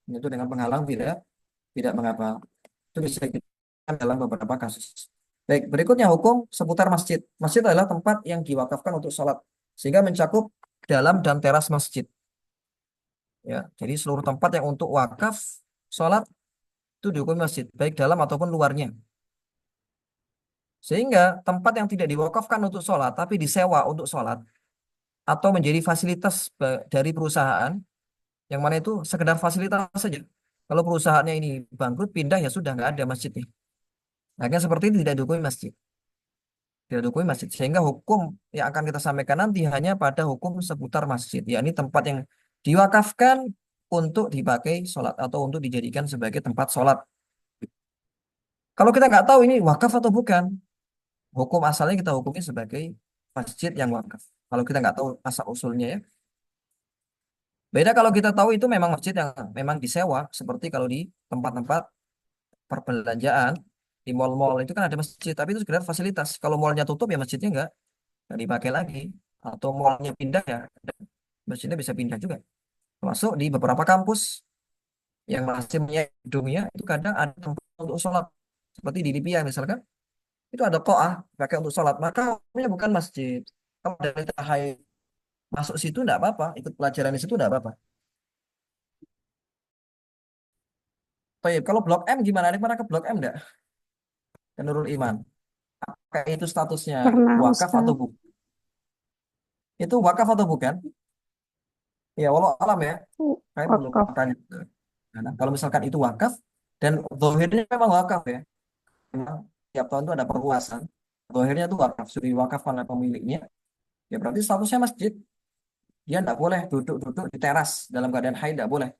Menyentuh dengan penghalang tidak mengapa. Itu bisa kita dalam beberapa kasus. Baik, berikutnya hukum seputar masjid. Masjid adalah tempat yang diwakafkan untuk sholat sehingga mencakup dalam dan teras masjid. Ya, jadi seluruh tempat yang untuk wakaf sholat itu dihukumi masjid, baik dalam ataupun luarnya. Sehingga tempat yang tidak diwakafkan untuk sholat, tapi disewa untuk sholat, atau menjadi fasilitas dari perusahaan, yang mana itu sekedar fasilitas saja. Kalau perusahaannya ini bangkrut, pindah ya sudah nggak ada masjidnya. Nah, seperti ini tidak dihukumi masjid. Tidak dihukumi masjid. Sehingga hukum yang akan kita sampaikan nanti hanya pada hukum seputar masjid, yakni tempat yang diwakafkan untuk dipakai sholat atau untuk dijadikan sebagai tempat sholat. Kalau kita nggak tahu ini wakaf atau bukan, hukum asalnya kita hukumi sebagai masjid yang wakaf. Kalau kita nggak tahu asal usulnya ya. Beda kalau kita tahu itu memang masjid yang memang disewa, seperti kalau di tempat-tempat perbelanjaan, di mall-mall itu kan ada masjid, tapi itu sekedar fasilitas. Kalau mallnya tutup ya masjidnya nggak dipakai lagi. Atau mallnya pindah ya, masjidnya bisa pindah juga. Termasuk di beberapa kampus yang masih punya gedungnya, itu kadang ada tempat untuk sholat. Seperti di Libya misalkan, itu ada to'ah pakai untuk sholat. Maka hukumnya bukan masjid. Kalau dari tahai masuk situ enggak apa-apa, ikut pelajaran di situ enggak apa-apa. Baik, kalau Blok M gimana? Ada pernah ke Blok M enggak? Ke Nurul Iman. Apakah itu statusnya Pernah wakaf atau Ustaz. bukan? Itu wakaf atau bukan? Ya, walau alam ya. Saya belum Wakaf. tanya. Nah, kalau misalkan itu wakaf dan zahirnya memang wakaf ya. Memang tiap tahun itu ada perluasan. Zahirnya itu wakaf, sudah diwakafkan oleh pemiliknya. Ya berarti statusnya masjid. Dia enggak boleh duduk-duduk di teras dalam keadaan haid, enggak boleh.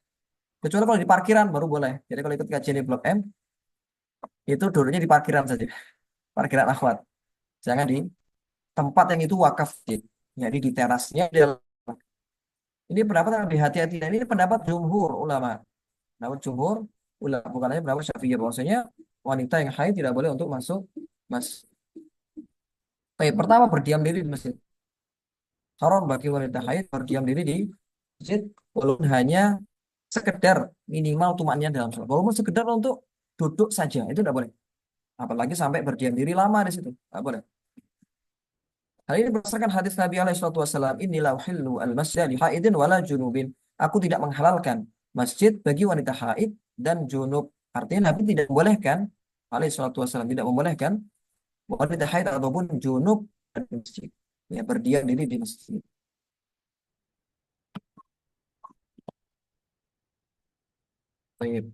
Kecuali kalau di parkiran baru boleh. Jadi kalau ikut kajian di Blok M, itu duduknya di parkiran saja. Parkiran akhwat. Jangan di tempat yang itu wakaf. Jadi di terasnya. Ini pendapat yang lebih hati-hati. Dan ini pendapat jumhur ulama. Pendapat jumhur ulama, bukan hanya pendapat Syafi'iyah, bahwasanya wanita yang haid tidak boleh untuk masuk mas. Baik, pertama berdiam diri di masjid. Haram bagi wanita haid berdiam diri di masjid, walaupun hanya sekedar minimal tumaknya dalam sholat. Walaupun sekedar untuk duduk saja, itu tidak boleh. Apalagi sampai berdiam diri lama di situ, tidak boleh. Hal ini berdasarkan hadis Nabi SAW, inilah uhillu al-masjid li haidin wala junubin. Aku tidak menghalalkan masjid bagi wanita haid dan junub. Artinya Nabi tidak membolehkan, SAW tidak membolehkan wanita haid ataupun junub di masjid. Ya, berdiam diri di masjid. Baik.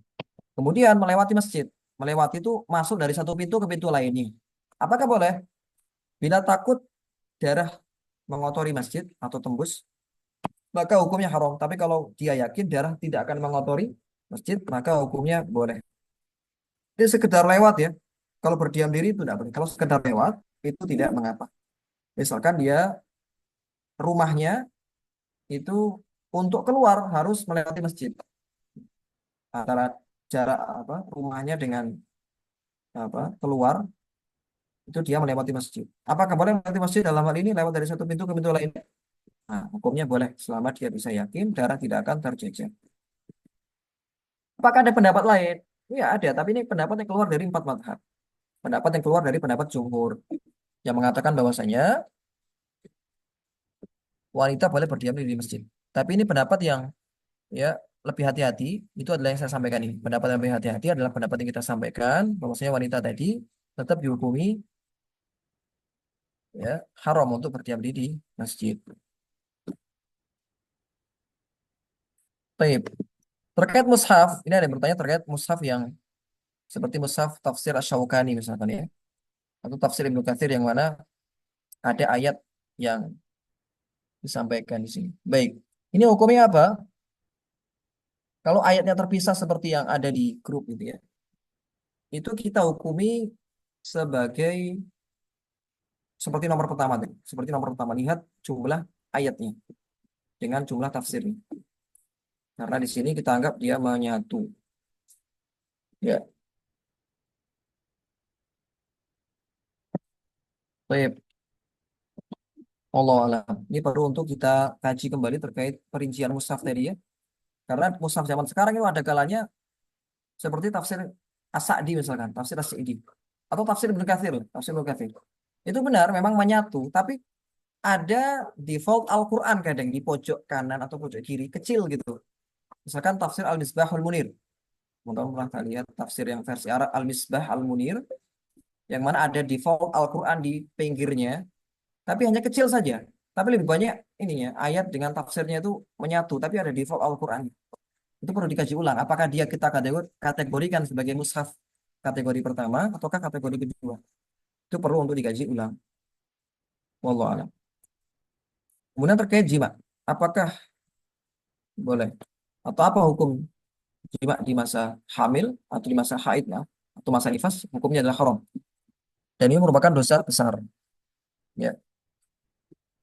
Kemudian melewati masjid. Melewati itu masuk dari satu pintu ke pintu lainnya. Apakah boleh? Bila takut darah mengotori masjid atau tembus, maka hukumnya haram. Tapi kalau dia yakin darah tidak akan mengotori masjid, maka hukumnya boleh. Ini sekedar lewat ya. Kalau berdiam diri itu tidak boleh. Kalau sekedar lewat, itu tidak mengapa. Misalkan dia rumahnya itu untuk keluar harus melewati masjid. Antara jarak apa rumahnya dengan apa keluar itu dia melewati masjid. Apakah boleh melewati masjid dalam hal ini lewat dari satu pintu ke pintu lain? Nah, hukumnya boleh selama dia bisa yakin darah tidak akan terjejer. Apakah ada pendapat lain? Ya ada, tapi ini pendapat yang keluar dari empat mazhab. Pendapat yang keluar dari pendapat jumhur yang mengatakan bahwasanya wanita boleh berdiam diri di masjid. Tapi ini pendapat yang ya lebih hati-hati. Itu adalah yang saya sampaikan ini. Pendapat yang lebih hati-hati adalah pendapat yang kita sampaikan bahwasanya wanita tadi tetap dihukumi ya haram untuk berdiam diri di masjid. Baik. Terkait mushaf, ini ada yang bertanya terkait mushaf yang seperti mushaf tafsir Asy-Syaukani misalkan ya, atau tafsir Ibnu Katsir yang mana ada ayat yang disampaikan di sini. Baik. Ini hukumnya apa? Kalau ayatnya terpisah seperti yang ada di grup itu ya, itu kita hukumi sebagai seperti nomor pertama tadi. Seperti nomor pertama, lihat jumlah ayatnya dengan jumlah tafsirnya. Karena di sini kita anggap dia menyatu. Ya, baik. Allah alam. Ini perlu untuk kita kaji kembali terkait perincian mushaf tadi ya. Karena mushaf zaman sekarang itu ada kalanya seperti tafsir As-Sa'di misalkan, tafsir As-Sa'di. Atau tafsir Ibnu Katsir, tafsir Ibnu Katsir. Itu benar memang menyatu, tapi ada default Al-Quran kadang di pojok kanan atau pojok kiri, kecil gitu. Misalkan tafsir Al-Misbahul Munir. Mungkin pernah kalian lihat tafsir yang versi Arab Al-Misbah Al-Munir, yang mana ada default Al-Quran di pinggirnya, tapi hanya kecil saja. Tapi lebih banyak ininya, ayat dengan tafsirnya itu menyatu, tapi ada default Al-Quran. Itu perlu dikaji ulang. Apakah dia kita kategorikan sebagai mushaf kategori pertama ataukah kategori kedua? Itu perlu untuk dikaji ulang. Wallahu a'lam. Kemudian terkait jima, apakah boleh atau apa hukum jima di masa hamil atau di masa haid ya, atau masa nifas? Hukumnya adalah haram. Dan ini merupakan dosa besar. Ya,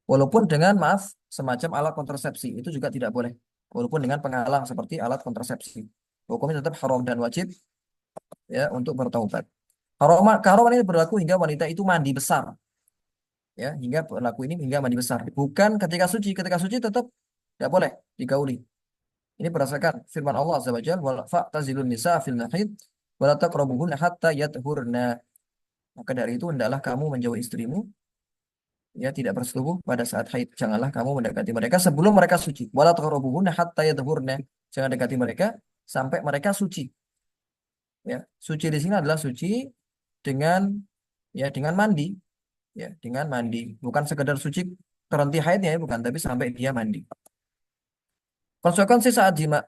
walaupun dengan maaf semacam alat kontrasepsi itu juga tidak boleh. Walaupun dengan penghalang seperti alat kontrasepsi, hukumnya tetap haram dan wajib ya untuk bertaubat. Keharaman ini berlaku hingga wanita itu mandi besar. Ya, hingga berlaku ini hingga mandi besar. Bukan ketika suci tetap tidak boleh digauli. Ini berdasarkan firman Allah Azza wa Jalla, "Wala fa'tazilun nisa fil mahid wa la taqrabuhunna hatta yathurna." Maka dari itu hendaklah kamu menjauhi istrimu ya tidak bersetubuh pada saat haid. Janganlah kamu mendekati mereka sebelum mereka suci. Wala taqrabuhunna hatta yathurna. Jangan dekati mereka sampai mereka suci. Ya, suci di sini adalah suci dengan ya dengan mandi ya dengan mandi bukan sekedar suci terhenti haidnya ya bukan tapi sampai dia mandi. Konsekuensi saat jima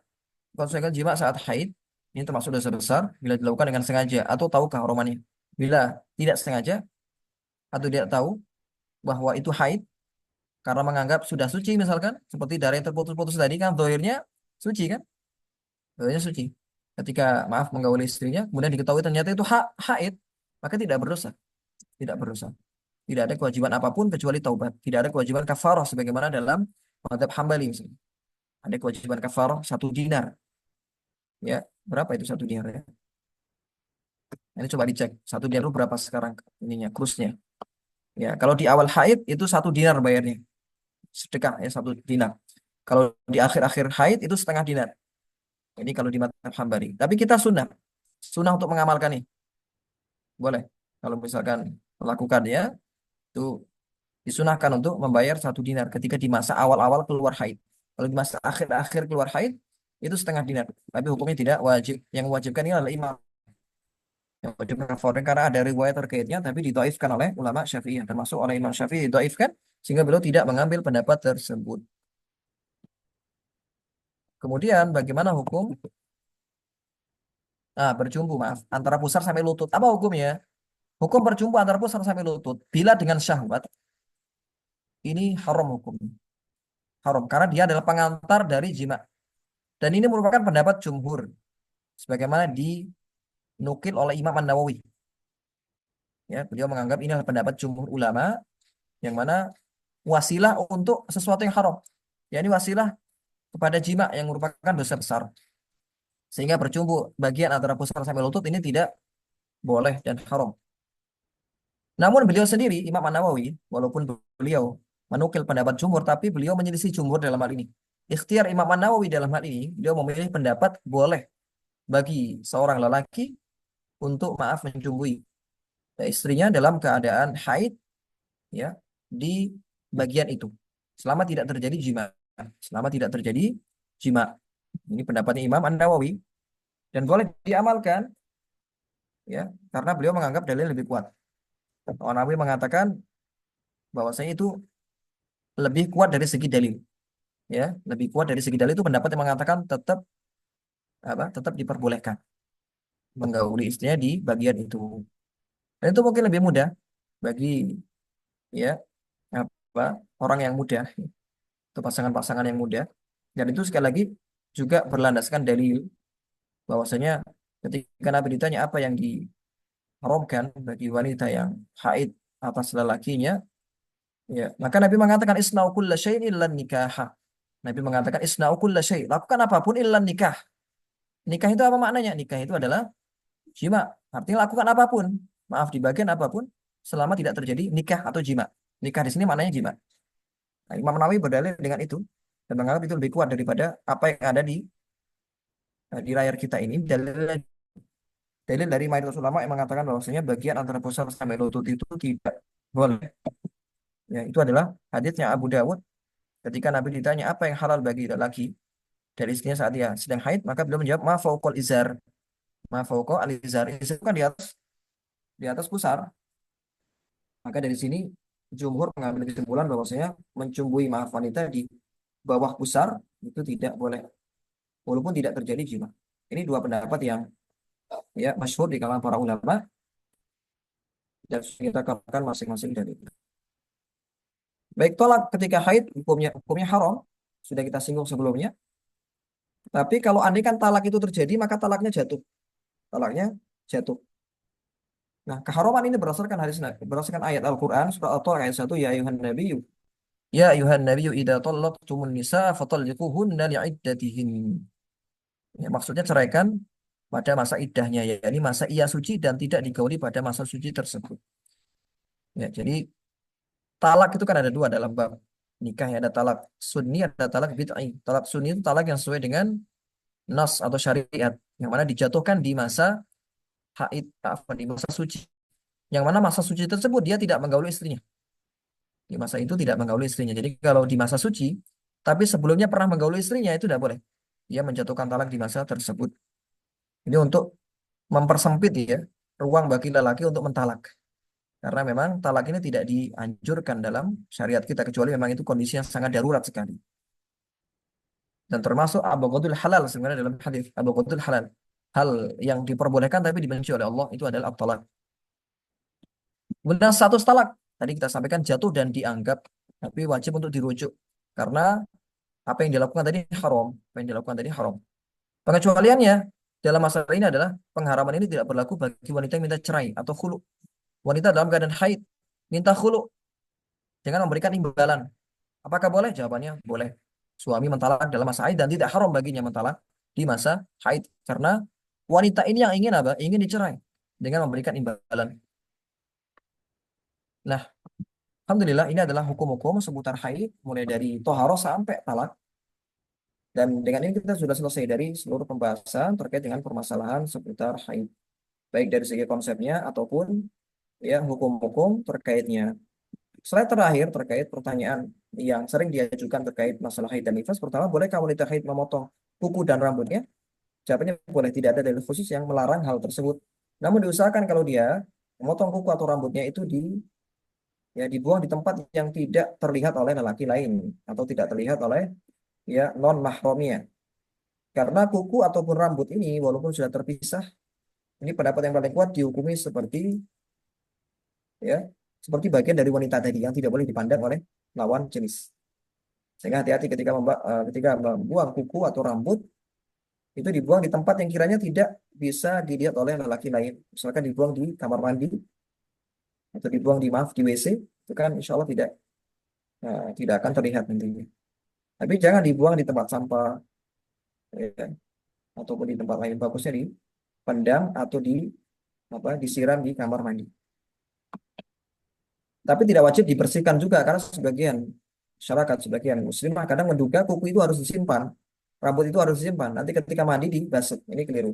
konsekuensi jima saat haid ini termasuk dosa besar bila dilakukan dengan sengaja atau tahu keharamannya. Bila tidak sengaja atau tidak tahu bahwa itu haid karena menganggap sudah suci misalkan seperti darah yang terputus-putus tadi kan zahirnya suci kan? Zahirnya suci. Ketika maaf menggauli istrinya kemudian diketahui ternyata itu haid maka tidak berdosa, tidak berdosa. Tidak ada kewajiban apapun kecuali taubat. Tidak ada kewajiban kafarah sebagaimana dalam mazhab Hambali misalnya. Ada kewajiban kafarah 1 dinar. Ya, Berapa itu satu dinar ya? Ini coba dicek. Satu dinar itu berapa sekarang ininya, kursnya. Ya, kalau di awal haid itu satu dinar bayarnya. Sedekah ya satu dinar. Kalau di akhir-akhir haid itu setengah dinar. Ini kalau di mazhab Hambali. Tapi kita sunnah. Sunnah untuk mengamalkan nih. Boleh. Kalau misalkan melakukan ya, itu disunahkan untuk membayar satu dinar ketika di masa awal-awal keluar haid. Kalau di masa akhir-akhir keluar haid, itu setengah dinar. Tapi hukumnya tidak wajib. Yang mewajibkan ini adalah imam. Yang wajib fardhu karena ada riwayat terkaitnya, tapi didhaifkan oleh ulama Syafi'iyah. Termasuk oleh Imam Syafi'i didhaifkan, sehingga beliau tidak mengambil pendapat tersebut. Kemudian bagaimana hukum berjumbu, maaf, antara pusar sampai lutut? Apa hukumnya? Hukum berjumbu antara pusar sampai lutut bila dengan syahwat ini haram hukumnya. Haram karena dia adalah pengantar dari jima. Dan ini merupakan pendapat jumhur sebagaimana dinukil oleh Imam An-Nawawi. Ya, beliau menganggap ini adalah pendapat jumhur ulama yang mana wasilah untuk sesuatu yang haram. Ya, ini wasilah kepada jima yang merupakan dosa besar. Sehingga berjumbu bagian antara pusar sampai lutut ini tidak boleh dan haram. Namun beliau sendiri, Imam An-Nawawi, walaupun beliau menukil pendapat jumhur, tapi beliau menyelisih jumhur dalam hal ini. Ikhtiar Imam An-Nawawi dalam hal ini, beliau memilih pendapat boleh bagi seorang lelaki untuk maaf mencumbui istrinya dalam keadaan haid ya di bagian itu. Selama tidak terjadi jima. Selama tidak terjadi jima. Ini pendapatnya Imam An-Nawawi dan boleh diamalkan ya karena beliau menganggap dalil lebih kuat. An-Nawawi mengatakan bahwasanya itu lebih kuat dari segi dalil ya lebih kuat dari segi dalil itu pendapat yang mengatakan tetap tetap diperbolehkan menggauli istrinya di bagian itu dan itu mungkin lebih mudah bagi ya apa orang yang muda atau pasangan-pasangan yang muda dan itu sekali lagi juga berlandaskan dalil bahwasanya ketika Nabi ditanya apa yang diharamkan bagi wanita yang haid atas lelakinya ya maka Nabi mengatakan isna'u kulla syai'in illa nikah. Nabi mengatakan isna'u kulla syai', lakukan apapun illa nikah. Nikah itu apa maknanya? Nikah itu adalah jima. Artinya lakukan apapun. Maaf di bagian apapun selama tidak terjadi nikah atau jima. Nikah di sini maknanya jima. Nah, Imam Nawawi berdalil dengan itu dan menganggap itu lebih kuat daripada apa yang ada di layar kita ini. Dalil dari mayoritas ulama yang mengatakan bahwasanya bagian antara pusar sampai lutut itu tidak boleh. Ya, itu adalah hadisnya Abu Dawud ketika Nabi ditanya apa yang halal bagi lelaki dari istrinya saat dia sedang haid, maka beliau menjawab ma fauqal izar. Ma fauqa al izar. Izar itu kan di atas pusar. Maka dari sini jumhur mengambil kesimpulan bahwasanya mencumbui maaf wanita di bawah pusar itu tidak boleh walaupun tidak terjadi jima. Ini dua pendapat yang ya masyhur di kalangan para ulama dan kita katakan masing-masing dari itu. Baik tolak ketika haid hukumnya haram sudah kita singgung sebelumnya. Tapi kalau andai kan talak itu terjadi maka talaknya jatuh. Talaknya jatuh. Nah, keharaman ini berdasarkan ayat Al-Qur'an surah At-Thalaq ayat 1 ya ayuhan nabiyyu idza talaqtumun nisa fatalliquhunna li'iddatihin. Ya, maksudnya ceraikan pada masa iddahnya ya, yakni masa ia suci dan tidak digauli pada masa suci tersebut. Ya, jadi talak itu kan ada dua dalam bab nikah ya, ada talak sunni, ada talak bid'ah. Talak sunni itu talak yang sesuai dengan nas atau syariat yang mana dijatuhkan di masa haid, di masa suci. Yang mana masa suci tersebut dia tidak menggauli istrinya. Di masa itu tidak menggauli istrinya. Jadi kalau di masa suci, tapi sebelumnya pernah menggauli istrinya itu tidak boleh. Dia menjatuhkan talak di masa tersebut. Ini untuk mempersempit ya ruang bagi lelaki untuk mentalak. Karena memang talak ini tidak dianjurkan dalam syariat kita kecuali memang itu kondisi yang sangat darurat sekali. Dan termasuk abghadul halal sebenarnya dalam hadis abghadul halal. Hal yang diperbolehkan tapi dibenci oleh Allah itu adalah talak. Kemudian status talak tadi kita sampaikan jatuh dan dianggap tapi wajib untuk dirujuk karena apa yang dilakukan tadi haram, apa yang dilakukan tadi haram. Pengecualiannya dalam masalah ini adalah pengharaman ini tidak berlaku bagi wanita yang minta cerai atau khulu. Wanita dalam keadaan haid minta khulu, jangan memberikan imbalan. Apakah boleh? Jawabannya boleh. Suami mentalak dalam masa haid dan tidak haram baginya mentalak di masa haid karena Wanita ini yang ingin apa? Ingin dicerai dengan memberikan imbalan. Nah, alhamdulillah ini adalah hukum-hukum seputar haid mulai dari toharoh sampai talak. Dan dengan ini kita sudah selesai dari seluruh pembahasan terkait dengan permasalahan seputar haid, baik dari segi konsepnya ataupun ya hukum-hukum terkaitnya. Slide terakhir terkait pertanyaan yang sering diajukan terkait masalah haid dan nifas. Pertama, bolehkah wanita haid memotong kuku dan rambutnya? Jawabannya boleh, tidak ada dalil khusus yang melarang hal tersebut. Namun diusahakan kalau dia memotong kuku atau rambutnya itu dibuang di tempat yang tidak terlihat oleh lelaki lain atau tidak terlihat oleh ya non mahramnya. Karena kuku ataupun rambut ini walaupun sudah terpisah, ini pendapat yang paling kuat dihukumi ya seperti bagian dari wanita tadi yang tidak boleh dipandang oleh lawan jenis. Sehingga hati-hati ketika membuang kuku atau rambut itu dibuang di tempat yang kiranya tidak bisa dilihat oleh lelaki lain. Misalkan dibuang di kamar mandi atau dibuang di WC, itu kan insya Allah tidak akan terlihat nantinya. Tapi jangan dibuang di tempat sampah ya, ataupun di tempat lain. Bagusnya dipendam atau disiram di kamar mandi. Tapi tidak wajib dibersihkan juga karena sebagian masyarakat, sebagian muslimah kadang menduga kuku itu harus disimpan, rambut itu harus disimpan. Nanti ketika mandi dibasuh. Ini keliru.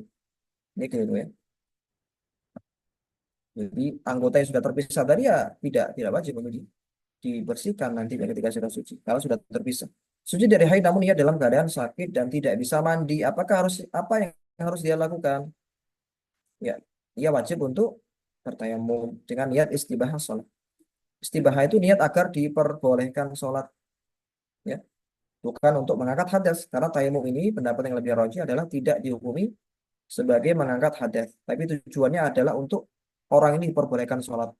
Ini keliru ya. Jadi anggota yang sudah terpisah tadi ya tidak wajib untuk dibersihkan nanti ketika sudah suci. Kalau sudah terpisah. Suci dari haid namun ia dalam keadaan sakit dan tidak bisa mandi. Apa yang harus dia lakukan? Ya, ia wajib untuk bertayamum dengan niat istibahah sholat. Istibahah itu niat agar diperbolehkan sholat. Ya, bukan untuk mengangkat hadas. Karena tayamum ini pendapat yang lebih rajih adalah tidak dihukumi sebagai mengangkat hadas. Tapi tujuannya adalah untuk orang ini diperbolehkan sholat.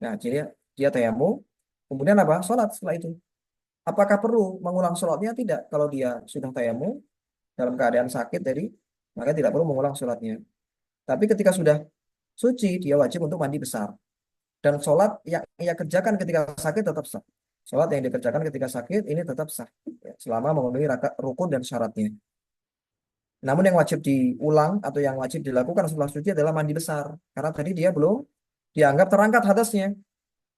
Nah, jadi dia tayamum, kemudian apa? Sholat setelah itu. Apakah perlu mengulang sholatnya? Tidak. Kalau dia sudah tayamum dalam keadaan sakit, jadi maka tidak perlu mengulang sholatnya. Tapi ketika sudah suci, dia wajib untuk mandi besar. Dan sholat yang ia kerjakan ketika sakit tetap sah. Sholat yang dikerjakan ketika sakit ini tetap sah. Ya, selama memenuhi rukun dan syaratnya. Namun yang wajib diulang atau yang wajib dilakukan setelah suci adalah mandi besar. Karena tadi dia belum dianggap terangkat hadasnya.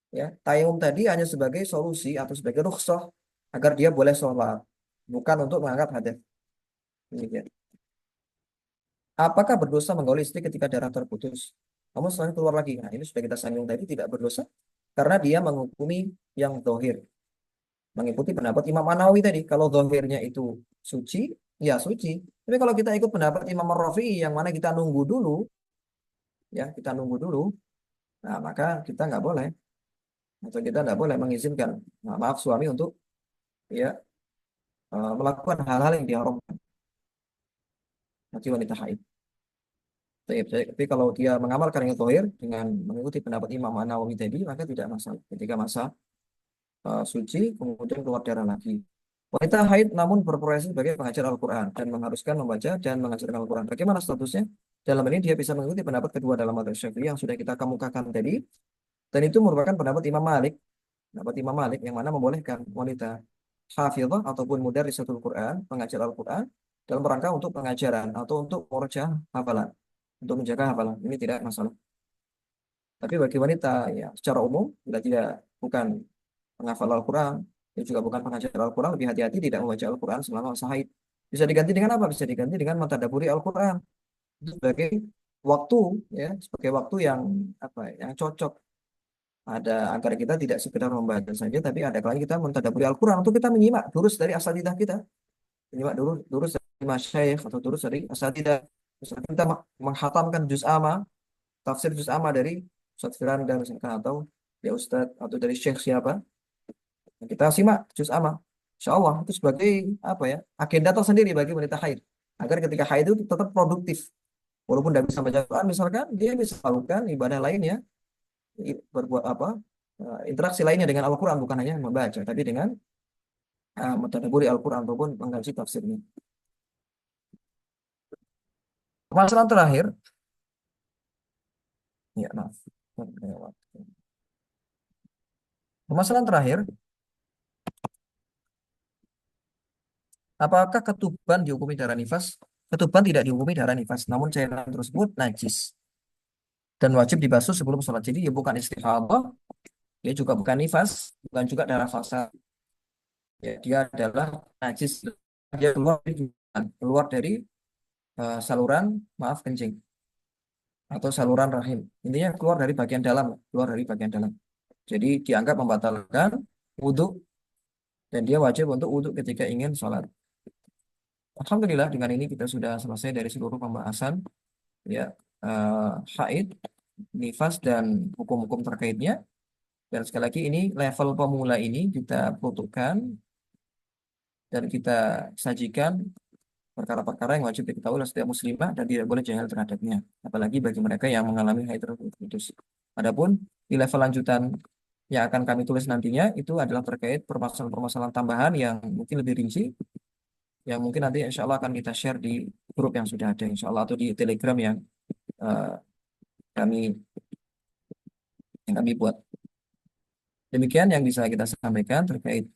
Ya, tayamum tadi hanya sebagai solusi atau sebagai rukhsah agar dia boleh sholat, bukan untuk mengangkat hadas. Demikian. Apakah berdosa menggauli istri ketika darah terputus? Namun selanjutnya keluar lagi. Nah, ini sudah kita singgung tadi tidak berdosa karena dia menghukumi yang zahir, mengikuti pendapat Imam An-Nawawi tadi. Kalau zahirnya itu suci, ya suci. Tapi kalau kita ikut pendapat Imam Ar-Rafi'i yang mana kita nunggu dulu, ya kita nunggu dulu, nah maka kita nggak boleh atau kita nggak boleh mengizinkan, nah, maaf suami untuk ya melakukan hal-hal yang diharamkan bagi wanita haid. Tapi kalau dia mengamalkan yang zahir dengan mengikuti pendapat Imam An-Nawawi tadi, maka tidak masalah. Ketika masa suci, kemudian keluar darah lagi. Wanita haid namun berprofesi sebagai pengajar Al-Quran dan mengharuskan membaca dan mengajarkan Al-Quran. Bagaimana statusnya? Dalam ini dia bisa mengikuti pendapat kedua dalam mazhab Syafi'i yang sudah kita kemukakan tadi. Dan itu merupakan pendapat Imam Malik. Pendapat Imam Malik yang mana membolehkan wanita hafizah ataupun mudarrisatul Quran, pengajar Al-Quran, dalam rangka untuk pengajaran atau untuk murajaah hafalan, untuk menjaga hafalan. Ini tidak masalah. Tapi bagi wanita ya secara umum bila tidak bukan penghafal Al-Quran, dia juga bukan pengajar Al-Quran, lebih hati-hati tidak membaca Al-Quran selama masa haid. Bisa diganti dengan apa? Bisa diganti dengan mentadabburi Al-Quran. Itu sebagai waktu ya, sebagai waktu yang apa ya, yang cocok. Ada agar kita tidak sekedar membaca saja, tapi ada kalanya kita mentadabburi Al-Quran untuk kita menyimak durus dari asatidzah kita, menyimak durus dari masyayikh atau durus dari asatidzah. Misalkan kita menghatamkan juz amma, tafsir juz amma dari Ustaz Firanda misalkan atau ya Ustaz atau dari Syekh siapa, kita simak juz amma. Insya Allah itu sebagai apa ya agenda tersendiri bagi wanita haid agar ketika haid itu tetap produktif walaupun tidak bisa baca Quran misalkan dia bisa melakukan ibadah lainnya berbuat apa interaksi lainnya dengan Al-Quran bukan hanya membaca tapi dengan mentadabburi Al-Quran ataupun mengkaji tafsirnya. Permasalahan terakhir ya maaf. Permasalahan terakhir, apakah ketuban dihukumi darah nifas? ketuban tidak dihukumi darah nifas, namun cairan tersebut najis dan wajib dibasuh sebelum sholat. Jadi ya bukan istihadah, dia juga bukan nifas, bukan juga darah fasa. Ya, dia adalah najis. Dia keluar dari saluran, maaf, kencing atau saluran rahim. Intinya keluar dari bagian dalam, keluar dari bagian dalam. Jadi dianggap membatalkan wudhu dan dia wajib untuk wudhu ketika ingin sholat. Alhamdulillah dengan ini kita sudah selesai dari seluruh pembahasan ya eh, haid, nifas dan hukum-hukum terkaitnya. Dan sekali lagi ini level pemula ini kita peruntukkan dan kita sajikan perkara-perkara yang wajib diketahui oleh setiap muslimah dan tidak boleh jahil terhadapnya. Apalagi bagi mereka yang mengalami haid terputus. Adapun di level lanjutan yang akan kami tulis nantinya itu adalah terkait permasalahan-permasalahan tambahan yang mungkin lebih rinci, yang mungkin nanti insya Allah akan kita share di grup yang sudah ada insya Allah atau di Telegram eh, kami yang kami buat. Demikian yang bisa kita sampaikan terkait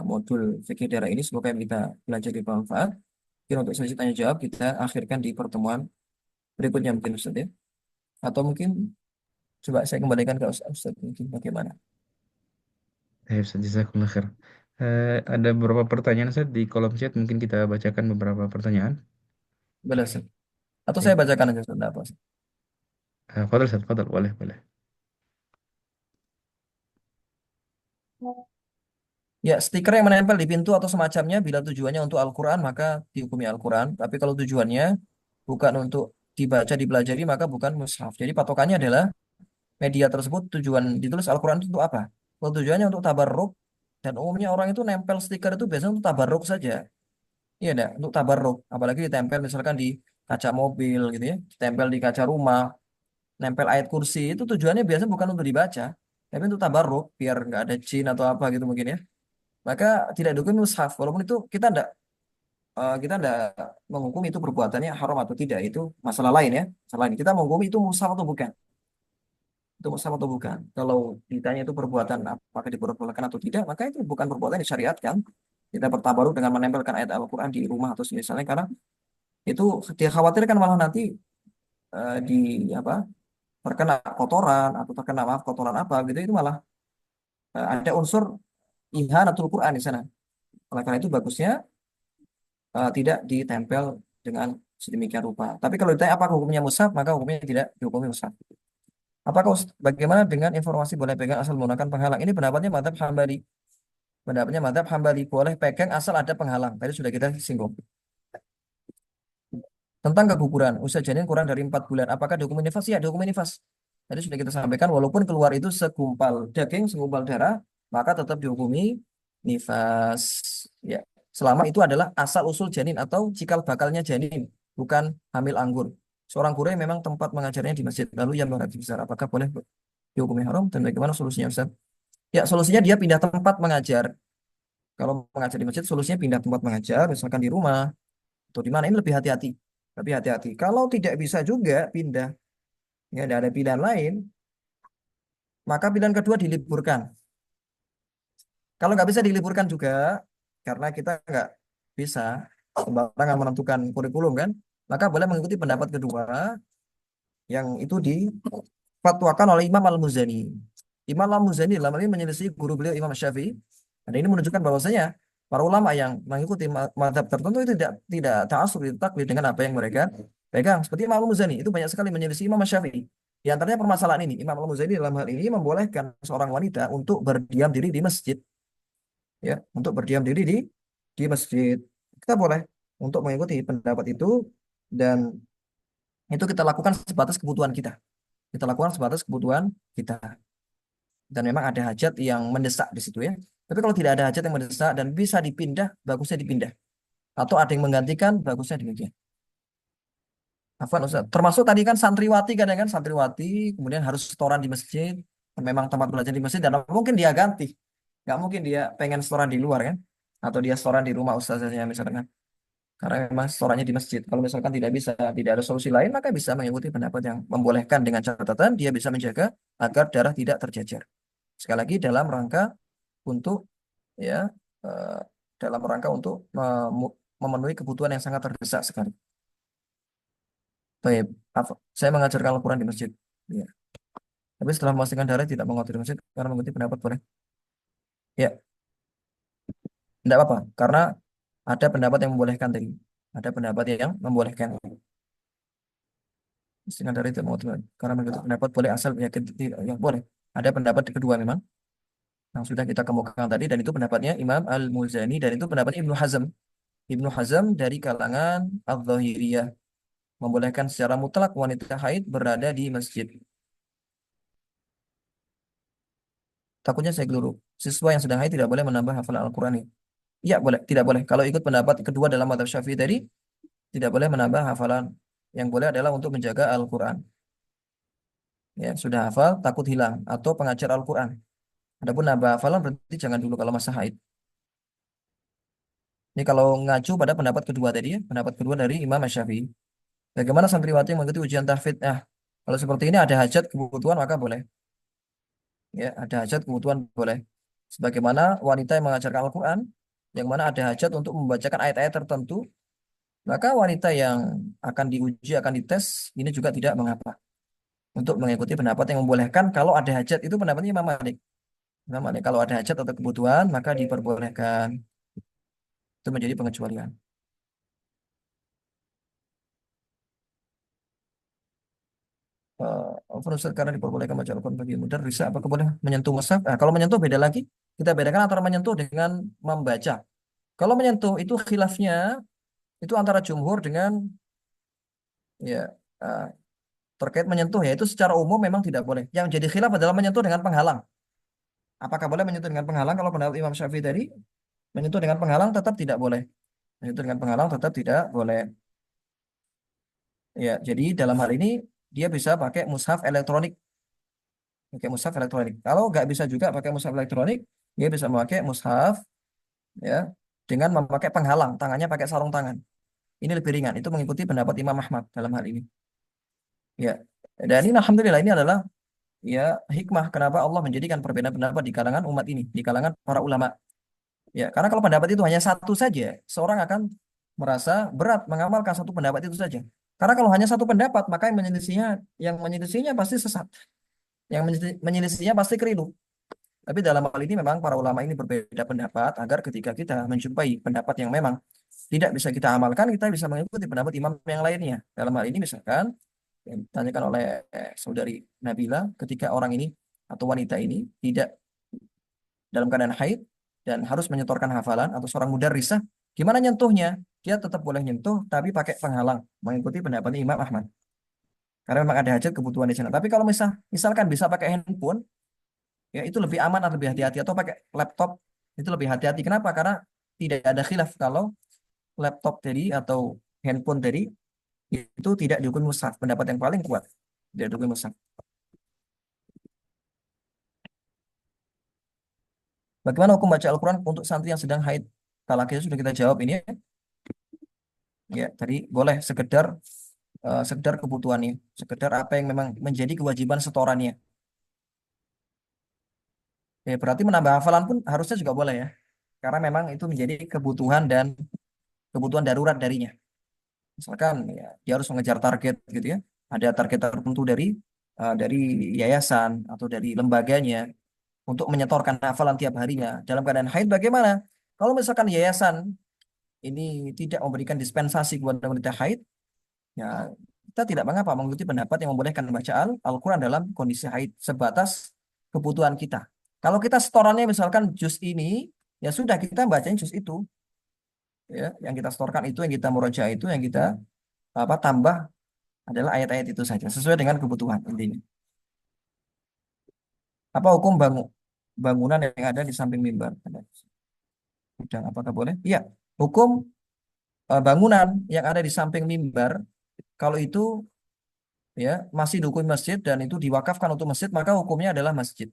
modul fikih daerah ini. Semoga yang kita belajar bermanfaat. Mungkin untuk sesi tanya jawab kita akhirkan di pertemuan berikutnya mungkin Ustaz ya. Atau mungkin coba saya kembalikan ke Ustaz mungkin bagaimana. Ya, Ustaz, jazakumullah khair. Ada beberapa pertanyaan Ustaz di kolom chat, mungkin kita bacakan beberapa pertanyaan. Boleh Ustaz. Atau Ya. saya bacakan aja Ustaz. Nggak apa, Ustaz. Fadal Ustaz, fadal, boleh, boleh. Ya, stiker yang menempel di pintu atau semacamnya bila tujuannya untuk Al-Quran maka dihukumi Al-Quran. Tapi kalau tujuannya bukan untuk dibaca, dipelajari maka bukan mushaf. Jadi patokannya adalah media tersebut tujuan ditulis Al-Quran itu untuk apa? Kalau tujuannya untuk tabarruk dan umumnya orang itu nempel stiker itu biasanya untuk tabarruk saja. Iya enggak? Untuk tabarruk. Apalagi ditempel misalkan di kaca mobil gitu ya, ditempel di kaca rumah, nempel ayat kursi itu tujuannya biasanya bukan untuk dibaca, tapi untuk tabarruk biar nggak ada jin atau apa gitu mungkin ya. Maka tidak dihukumi mushaf. Walaupun itu kita ndak menghukum itu perbuatannya haram atau tidak itu masalah lain ya. Masalah lain. Kita menghukumi itu mushaf atau bukan. Itu mushaf atau bukan. Kalau ditanya itu perbuatan apakah diperbolehkan atau tidak, maka itu bukan perbuatan yang disyariatkan. Kita bertabaruk dengan menempelkan ayat Al-Quran di rumah atau semisalnya karena itu dia khawatirkan malah nanti di apa terkena kotoran atau terkena maaf kotoran apa gitu itu malah ada unsur ihanatul Quran di sana. Oleh karena itu bagusnya tidak ditempel dengan sedemikian rupa. Tapi kalau ditanya apakah hukumnya mushaf, maka hukumnya tidak dihukumi mushaf. Bagaimana dengan informasi boleh pegang asal menggunakan penghalang? Ini pendapatnya madzhab Hambali. Pendapatnya madzhab Hambali boleh pegang asal ada penghalang. Tadi sudah kita singgung. Tentang keguguran, usia janin kurang dari 4 bulan. Apakah dihukumi nifas? Ya, dihukumi nifas. Tadi sudah kita sampaikan, walaupun keluar itu segumpal daging, segumpal darah, maka tetap dihukumi nifas. Ya, selama itu adalah asal usul janin atau cikal bakalnya janin, bukan hamil anggur. Seorang guru yang memang tempat mengajarnya di masjid, lalu yang berarti besar, apakah boleh dihukumi haram dan bagaimana solusinya Ustaz? Ya, solusinya dia pindah tempat mengajar. Kalau mengajar di masjid, solusinya pindah tempat mengajar, misalkan di rumah atau di mana ini lebih hati-hati. Lebih hati-hati. Kalau tidak bisa juga pindah, ya tidak ada pilihan lain, maka pilihan kedua diliburkan. Kalau nggak bisa diliburkan juga, karena kita nggak bisa sembarangan menentukan kurikulum kan, maka boleh mengikuti pendapat kedua yang itu difatwakan oleh Imam Al-Muzani. Imam Al-Muzani dalam hal ini menyelisih guru beliau Imam Syafi'i. Dan ini menunjukkan bahwasanya para ulama yang mengikuti mazhab tertentu itu tidak ta'assub, itu taklid dengan apa yang mereka pegang. Seperti Imam Al-Muzani itu banyak sekali menyelisih Imam Syafi'i. Di antaranya permasalahan ini, Imam Al-Muzani dalam hal ini membolehkan seorang wanita untuk berdiam diri di masjid, ya, untuk berdiam diri di masjid. Kita boleh untuk mengikuti pendapat itu dan itu kita lakukan sebatas kebutuhan kita. Kita lakukan sebatas kebutuhan kita. Dan memang ada hajat yang mendesak di situ ya. Tapi kalau tidak ada hajat yang mendesak dan bisa dipindah, bagusnya dipindah. Atau ada yang menggantikan, bagusnya demikian. Afwan Ustaz. Termasuk tadi kan santriwati kadang kan santriwati, kemudian harus setoran di masjid. Memang tempat belajar di masjid dan mungkin dia ganti. Nggak mungkin dia pengen setoran di luar kan. Atau dia setoran di rumah ustaznya misalkan kan. Karena memang setorannya di masjid. Kalau misalkan tidak bisa, tidak ada solusi lain, maka bisa mengikuti pendapat yang membolehkan dengan catatan dia bisa menjaga agar darah tidak terjejer. Sekali lagi untuk ya eh, dalam rangka untuk memenuhi kebutuhan yang sangat terdesak sekali. Baik, saya mengajarkan Al-Quran di masjid. Ya. Tapi setelah memastikan darah tidak mengikuti masjid karena mengikuti pendapat boleh. Ya, tidak apa-apa. Karena ada pendapat yang membolehkan tadi. Ada pendapat yang membolehkan. Memastikan darah tidak mengikuti karena mengikuti pendapat boleh asal yakin tidak. Ya, boleh. Ada pendapat kedua memang yang sudah kita kemukakan tadi dan itu pendapatnya Imam Al-Muzani dan itu pendapatnya Ibnu Hazm. Ibnu Hazm dari kalangan Al-Zahiriyah membolehkan secara mutlak wanita haid berada di masjid. Takutnya saya keliru. Siswa yang sedang haid tidak boleh menambah hafalan Al-Quran. Iya, boleh. Tidak boleh. Kalau ikut pendapat kedua dalam mazhab Syafi'i tadi, tidak boleh menambah hafalan. Yang boleh adalah untuk menjaga Al-Quran. Ya, sudah hafal, takut hilang. Atau pengajar Al-Quran. Adapun nambah hafalan berarti jangan dulu kalau masa haid. Ini kalau ngacu pada pendapat kedua tadi ya, pendapat kedua dari Imam Syafi'i. Bagaimana santriwati yang mengikuti ujian tahfidz? Kalau seperti ini ada hajat kebutuhan maka boleh. Ya, ada hajat kebutuhan boleh. Sebagaimana wanita yang mengajarkan Al-Quran, yang mana ada hajat untuk membacakan ayat-ayat tertentu, maka wanita yang akan diuji, akan dites, ini juga tidak mengapa. Untuk mengikuti pendapat yang membolehkan, kalau ada hajat, itu pendapatnya Imam Malik. Imam Malik, kalau ada hajat atau kebutuhan, maka diperbolehkan. Itu menjadi pengecualian. Ustaz, karena diperbolehkan baca Al-Quran bagi mudah, bisa apakah boleh menyentuh mushaf? Kalau menyentuh beda lagi. Kita bedakan antara menyentuh dengan membaca. Kalau menyentuh itu khilafnya itu antara jumhur dengan ya eh, terkait menyentuh ya itu secara umum memang tidak boleh. Yang jadi khilaf adalah menyentuh dengan penghalang. Apakah boleh menyentuh dengan penghalang? Kalau pendapat Imam Syafi'i tadi menyentuh dengan penghalang tetap tidak boleh. Menyentuh dengan penghalang tetap tidak boleh. Ya, jadi dalam hal ini dia bisa pakai mushaf elektronik. Pakai mushaf elektronik. Kalau nggak bisa juga pakai mushaf elektronik, dia bisa memakai mushaf ya dengan memakai penghalang, tangannya pakai sarung tangan. Ini lebih ringan. Itu mengikuti pendapat Imam Ahmad dalam hal ini. Ya. Dan ini alhamdulillah ini adalah ya hikmah kenapa Allah menjadikan perbedaan pendapat di kalangan umat ini, di kalangan para ulama. Ya, karena kalau pendapat itu hanya satu saja, seorang akan merasa berat mengamalkan satu pendapat itu saja. Karena kalau hanya satu pendapat, maka yang menyelisihinya pasti sesat. Menyelisihinya pasti keliru. Tapi dalam hal ini memang para ulama ini berbeda pendapat agar ketika kita menjumpai pendapat yang memang tidak bisa kita amalkan, kita bisa mengikuti pendapat imam yang lainnya. Dalam hal ini misalkan yang ditanyakan oleh saudari Nabila ketika orang ini atau wanita ini tidak dalam keadaan haid dan harus menyetorkan hafalan atau seorang mudarrisah, gimana nyentuhnya? Dia tetap boleh nyentuh tapi pakai penghalang mengikuti pendapat Imam Ahmad. Karena memang ada hajat kebutuhan di sana. Tapi kalau misalkan bisa pakai handphone, ya itu lebih aman atau lebih hati-hati atau pakai laptop itu lebih hati-hati. Kenapa? Karena tidak ada khilaf kalau laptop tadi atau handphone tadi itu tidak dihukum mushaf. Pendapat yang paling kuat tidak dihukum mushaf. Bagaimana hukum baca Al-Quran untuk santri yang sedang haid? Talaknya sudah kita jawab ini ya. Ya, tadi boleh sekedar kebutuhannya, sekedar apa yang memang menjadi kewajiban setorannya. Ya, berarti menambah hafalan pun harusnya juga boleh ya. Karena memang itu menjadi kebutuhan dan kebutuhan darurat darinya. Misalkan ya, dia harus mengejar target gitu ya. Ada target tertentu dari yayasan atau dari lembaganya untuk menyetorkan hafalan tiap harinya. Dalam keadaan haid bagaimana? Kalau misalkan yayasan ini tidak memberikan dispensasi kepada wanita haid, ya kita tidak mengapa mengikuti pendapat yang membolehkan membaca Al-Quran dalam kondisi haid sebatas kebutuhan kita. Kalau kita setorannya misalkan juz ini, ya sudah kita bacanya juz itu. Ya, yang kita setorkan itu, yang kita murojaah itu, yang kita tambah adalah ayat-ayat itu saja sesuai dengan kebutuhan intinya. Apa hukum bangunan yang ada di samping mimbar? Udang, apakah boleh? Iya, hukum bangunan yang ada di samping mimbar kalau itu ya masih dukun masjid dan itu diwakafkan untuk masjid maka hukumnya adalah masjid.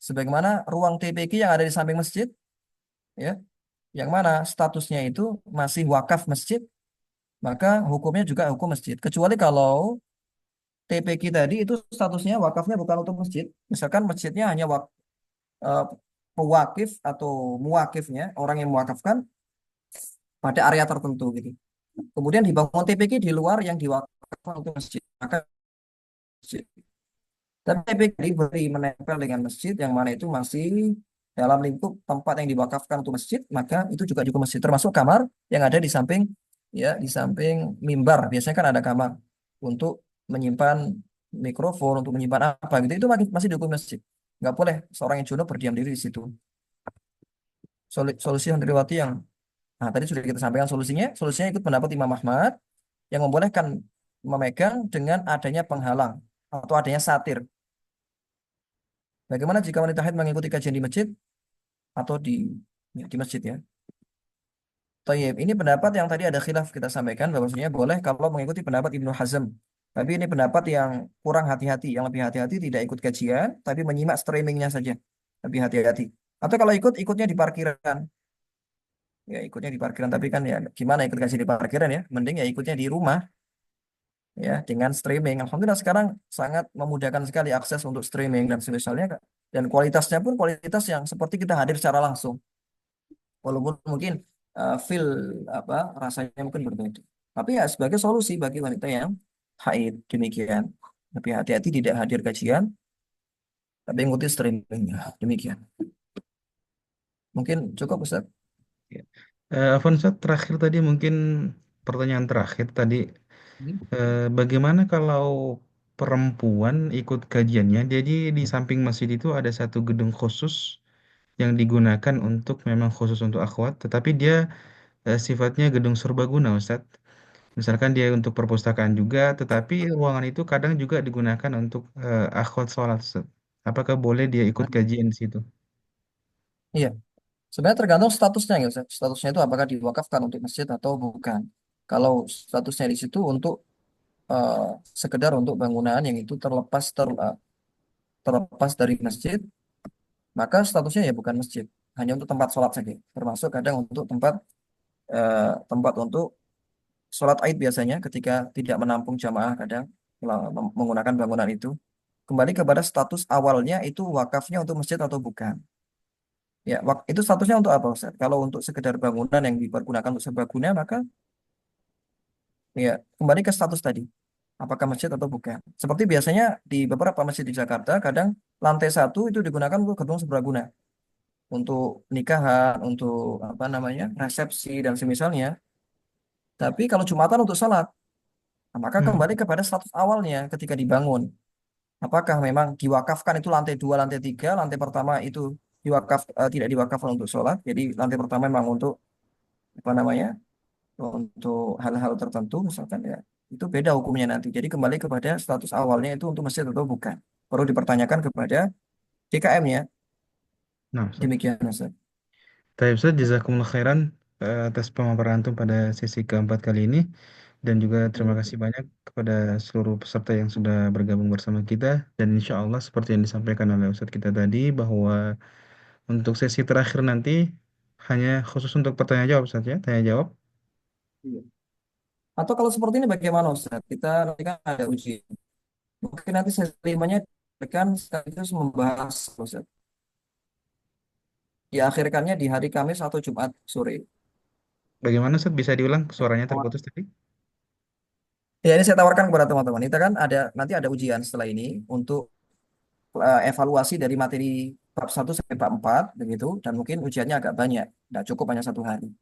Sebagaimana ruang TPQ yang ada di samping masjid ya, yang mana statusnya itu masih wakaf masjid, maka hukumnya juga hukum masjid. Kecuali kalau TPQ tadi itu statusnya wakafnya bukan untuk masjid. Misalkan masjidnya hanya eh, pewakif atau muwakifnya, orang yang mewakafkan pada area tertentu gitu. Kemudian dibangun TPQ di luar yang diwakafkan untuk masjid. Maka masjid. Tapi TPQ diberi menempel dengan masjid yang mana itu masih dalam lingkup tempat yang diwakafkan untuk masjid, maka itu juga masjid. Termasuk kamar yang ada di samping, ya, di samping mimbar. Biasanya kan ada kamar untuk menyimpan mikrofon, untuk menyimpan apa gitu. Itu masih dihukum masjid. Nggak boleh seorang yang junub berdiam diri di situ. Solusi yang dilewati yang, nah tadi sudah kita sampaikan solusinya. Solusinya ikut pendapat Imam Ahmad yang membolehkan memegang dengan adanya penghalang atau adanya satir. Bagaimana jika wanita haid mengikuti kajian di masjid atau di masjid ya? Tayyib. Ini pendapat yang tadi ada khilaf kita sampaikan bahwasanya boleh kalau mengikuti pendapat Ibnu Hazm. Tapi ini pendapat yang kurang hati-hati. Yang lebih hati-hati tidak ikut kajian, tapi menyimak streamingnya saja. Lebih hati-hati. Atau kalau ikutnya di parkiran. Ya ikutnya di parkiran. Tapi kan ya gimana ikut kajian di parkiran ya? Mending ya ikutnya di rumah. Ya dengan streaming. Alhamdulillah sekarang sangat memudahkan sekali akses untuk streaming dan semisalnya, Kak. Dan kualitasnya pun kualitas yang seperti kita hadir secara langsung. Walaupun mungkin feel apa rasanya mungkin berbeda. Tapi ya sebagai solusi bagi wanita yang haid demikian. Lebih hati-hati tidak hadir kajian, tapi ikuti streamingnya demikian. Mungkin cukup Ustaz. Ya. Afwan Ustaz, terakhir tadi mungkin pertanyaan terakhir tadi, bagaimana kalau perempuan ikut kajiannya? Jadi di samping masjid itu ada satu gedung khusus yang digunakan untuk memang khusus untuk akhwat, tetapi dia sifatnya gedung serbaguna, Ustadz. Misalkan dia untuk perpustakaan juga, tetapi ruangan itu kadang juga digunakan untuk akhwat sholat, Ustadz. Apakah boleh dia ikut kajian di situ? Iya, sebenarnya tergantung statusnya ya Ustaz. Statusnya itu apakah diwakafkan untuk masjid atau bukan. Kalau statusnya di situ untuk eh, sekedar untuk bangunan yang itu terlepas dari masjid, maka statusnya ya bukan masjid, hanya untuk tempat sholat saja. Termasuk kadang untuk tempat untuk sholat Aid biasanya ketika tidak menampung jamaah kadang menggunakan bangunan itu. Kembali kepada status awalnya itu wakafnya untuk masjid atau bukan. Ya, itu statusnya untuk apa Ustaz? Kalau untuk sekedar bangunan yang dipergunakan untuk serbaguna maka ya kembali ke status tadi. Apakah masjid atau bukan? Seperti biasanya di beberapa masjid di Jakarta kadang lantai satu itu digunakan untuk gedung serbaguna untuk nikahan, untuk apa namanya resepsi dan semisalnya. Tapi kalau Jumatan untuk salat, nah, maka Hmm. kembali kepada status awalnya ketika dibangun. Apakah memang diwakafkan itu lantai dua, lantai tiga, lantai pertama itu tidak diwakafkan untuk sholat. Jadi lantai pertama memang untuk apa namanya, untuk hal-hal tertentu misalkan ya. Itu beda hukumnya nanti. Jadi kembali kepada status awalnya itu untuk masjid atau bukan. Perlu dipertanyakan kepada DKM-nya. Nah, Ustaz. Demikian Ustaz. Baik, Ustaz, jazakumullah khairan atas pemaparan antum pada sesi keempat kali ini. Dan juga terima kasih banyak kepada seluruh peserta yang sudah bergabung bersama kita. Dan insya Allah seperti yang disampaikan oleh Ustadz kita tadi, bahwa untuk sesi terakhir nanti hanya khusus untuk pertanyaan jawab saja, tanya jawab. Iya. Atau kalau seperti ini bagaimana Ustaz? Kita nanti kan ada ujian. Mungkin nanti sesi limanya akan sekaligus membahas Ustaz. Diakhirkannya di hari Kamis atau Jumat sore. Bagaimana Ustadz, bisa diulang, suaranya terputus tadi? Ya ini saya tawarkan kepada teman-teman. Kita kan nanti ada ujian setelah ini untuk evaluasi dari materi bab 1 sampai bab 4 begitu dan mungkin ujiannya agak banyak. Tidak cukup hanya 1 hari.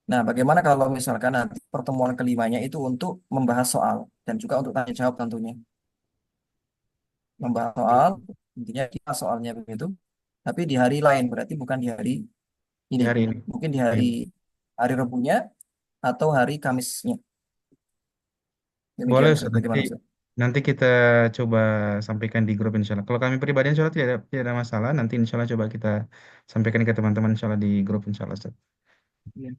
Nah, bagaimana kalau misalkan nanti pertemuan kelimanya itu untuk membahas soal dan juga untuk tanya jawab tentunya. Membahas soal, intinya kita soalnya begitu. Tapi di hari lain berarti bukan di hari Di ini. hari ini. Mungkin di hari Baik. hari Rabunya atau hari Kamisnya. Boleh Demikian Ustaz. Ustadz, nanti, Bagaimana Ustaz? nanti kita coba sampaikan di grup insya Allah. Kalau kami pribadi insya Allah tidak ada masalah, nanti insya Allah coba kita sampaikan ke teman-teman insya Allah di grup insya Allah Ustadz. Iya.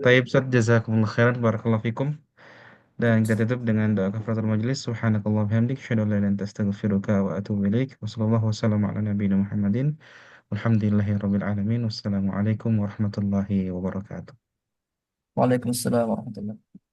Taib Ustadz, jazakumullah khairan, barakallahu fikum. Dan kita tutup dengan doa kafaratul majelis. Subhanakallah bihamdik. Asyhadu an la ilaha illa anta astaghfiruka wa atubu ilaik. Wassallallahu wasallam ala nabiyina Muhammadin. Walhamdulillahi rabbil alamin. Wassalamualaikum warahmatullahi wabarakatuh. Waalaikumsalam warahmatullahi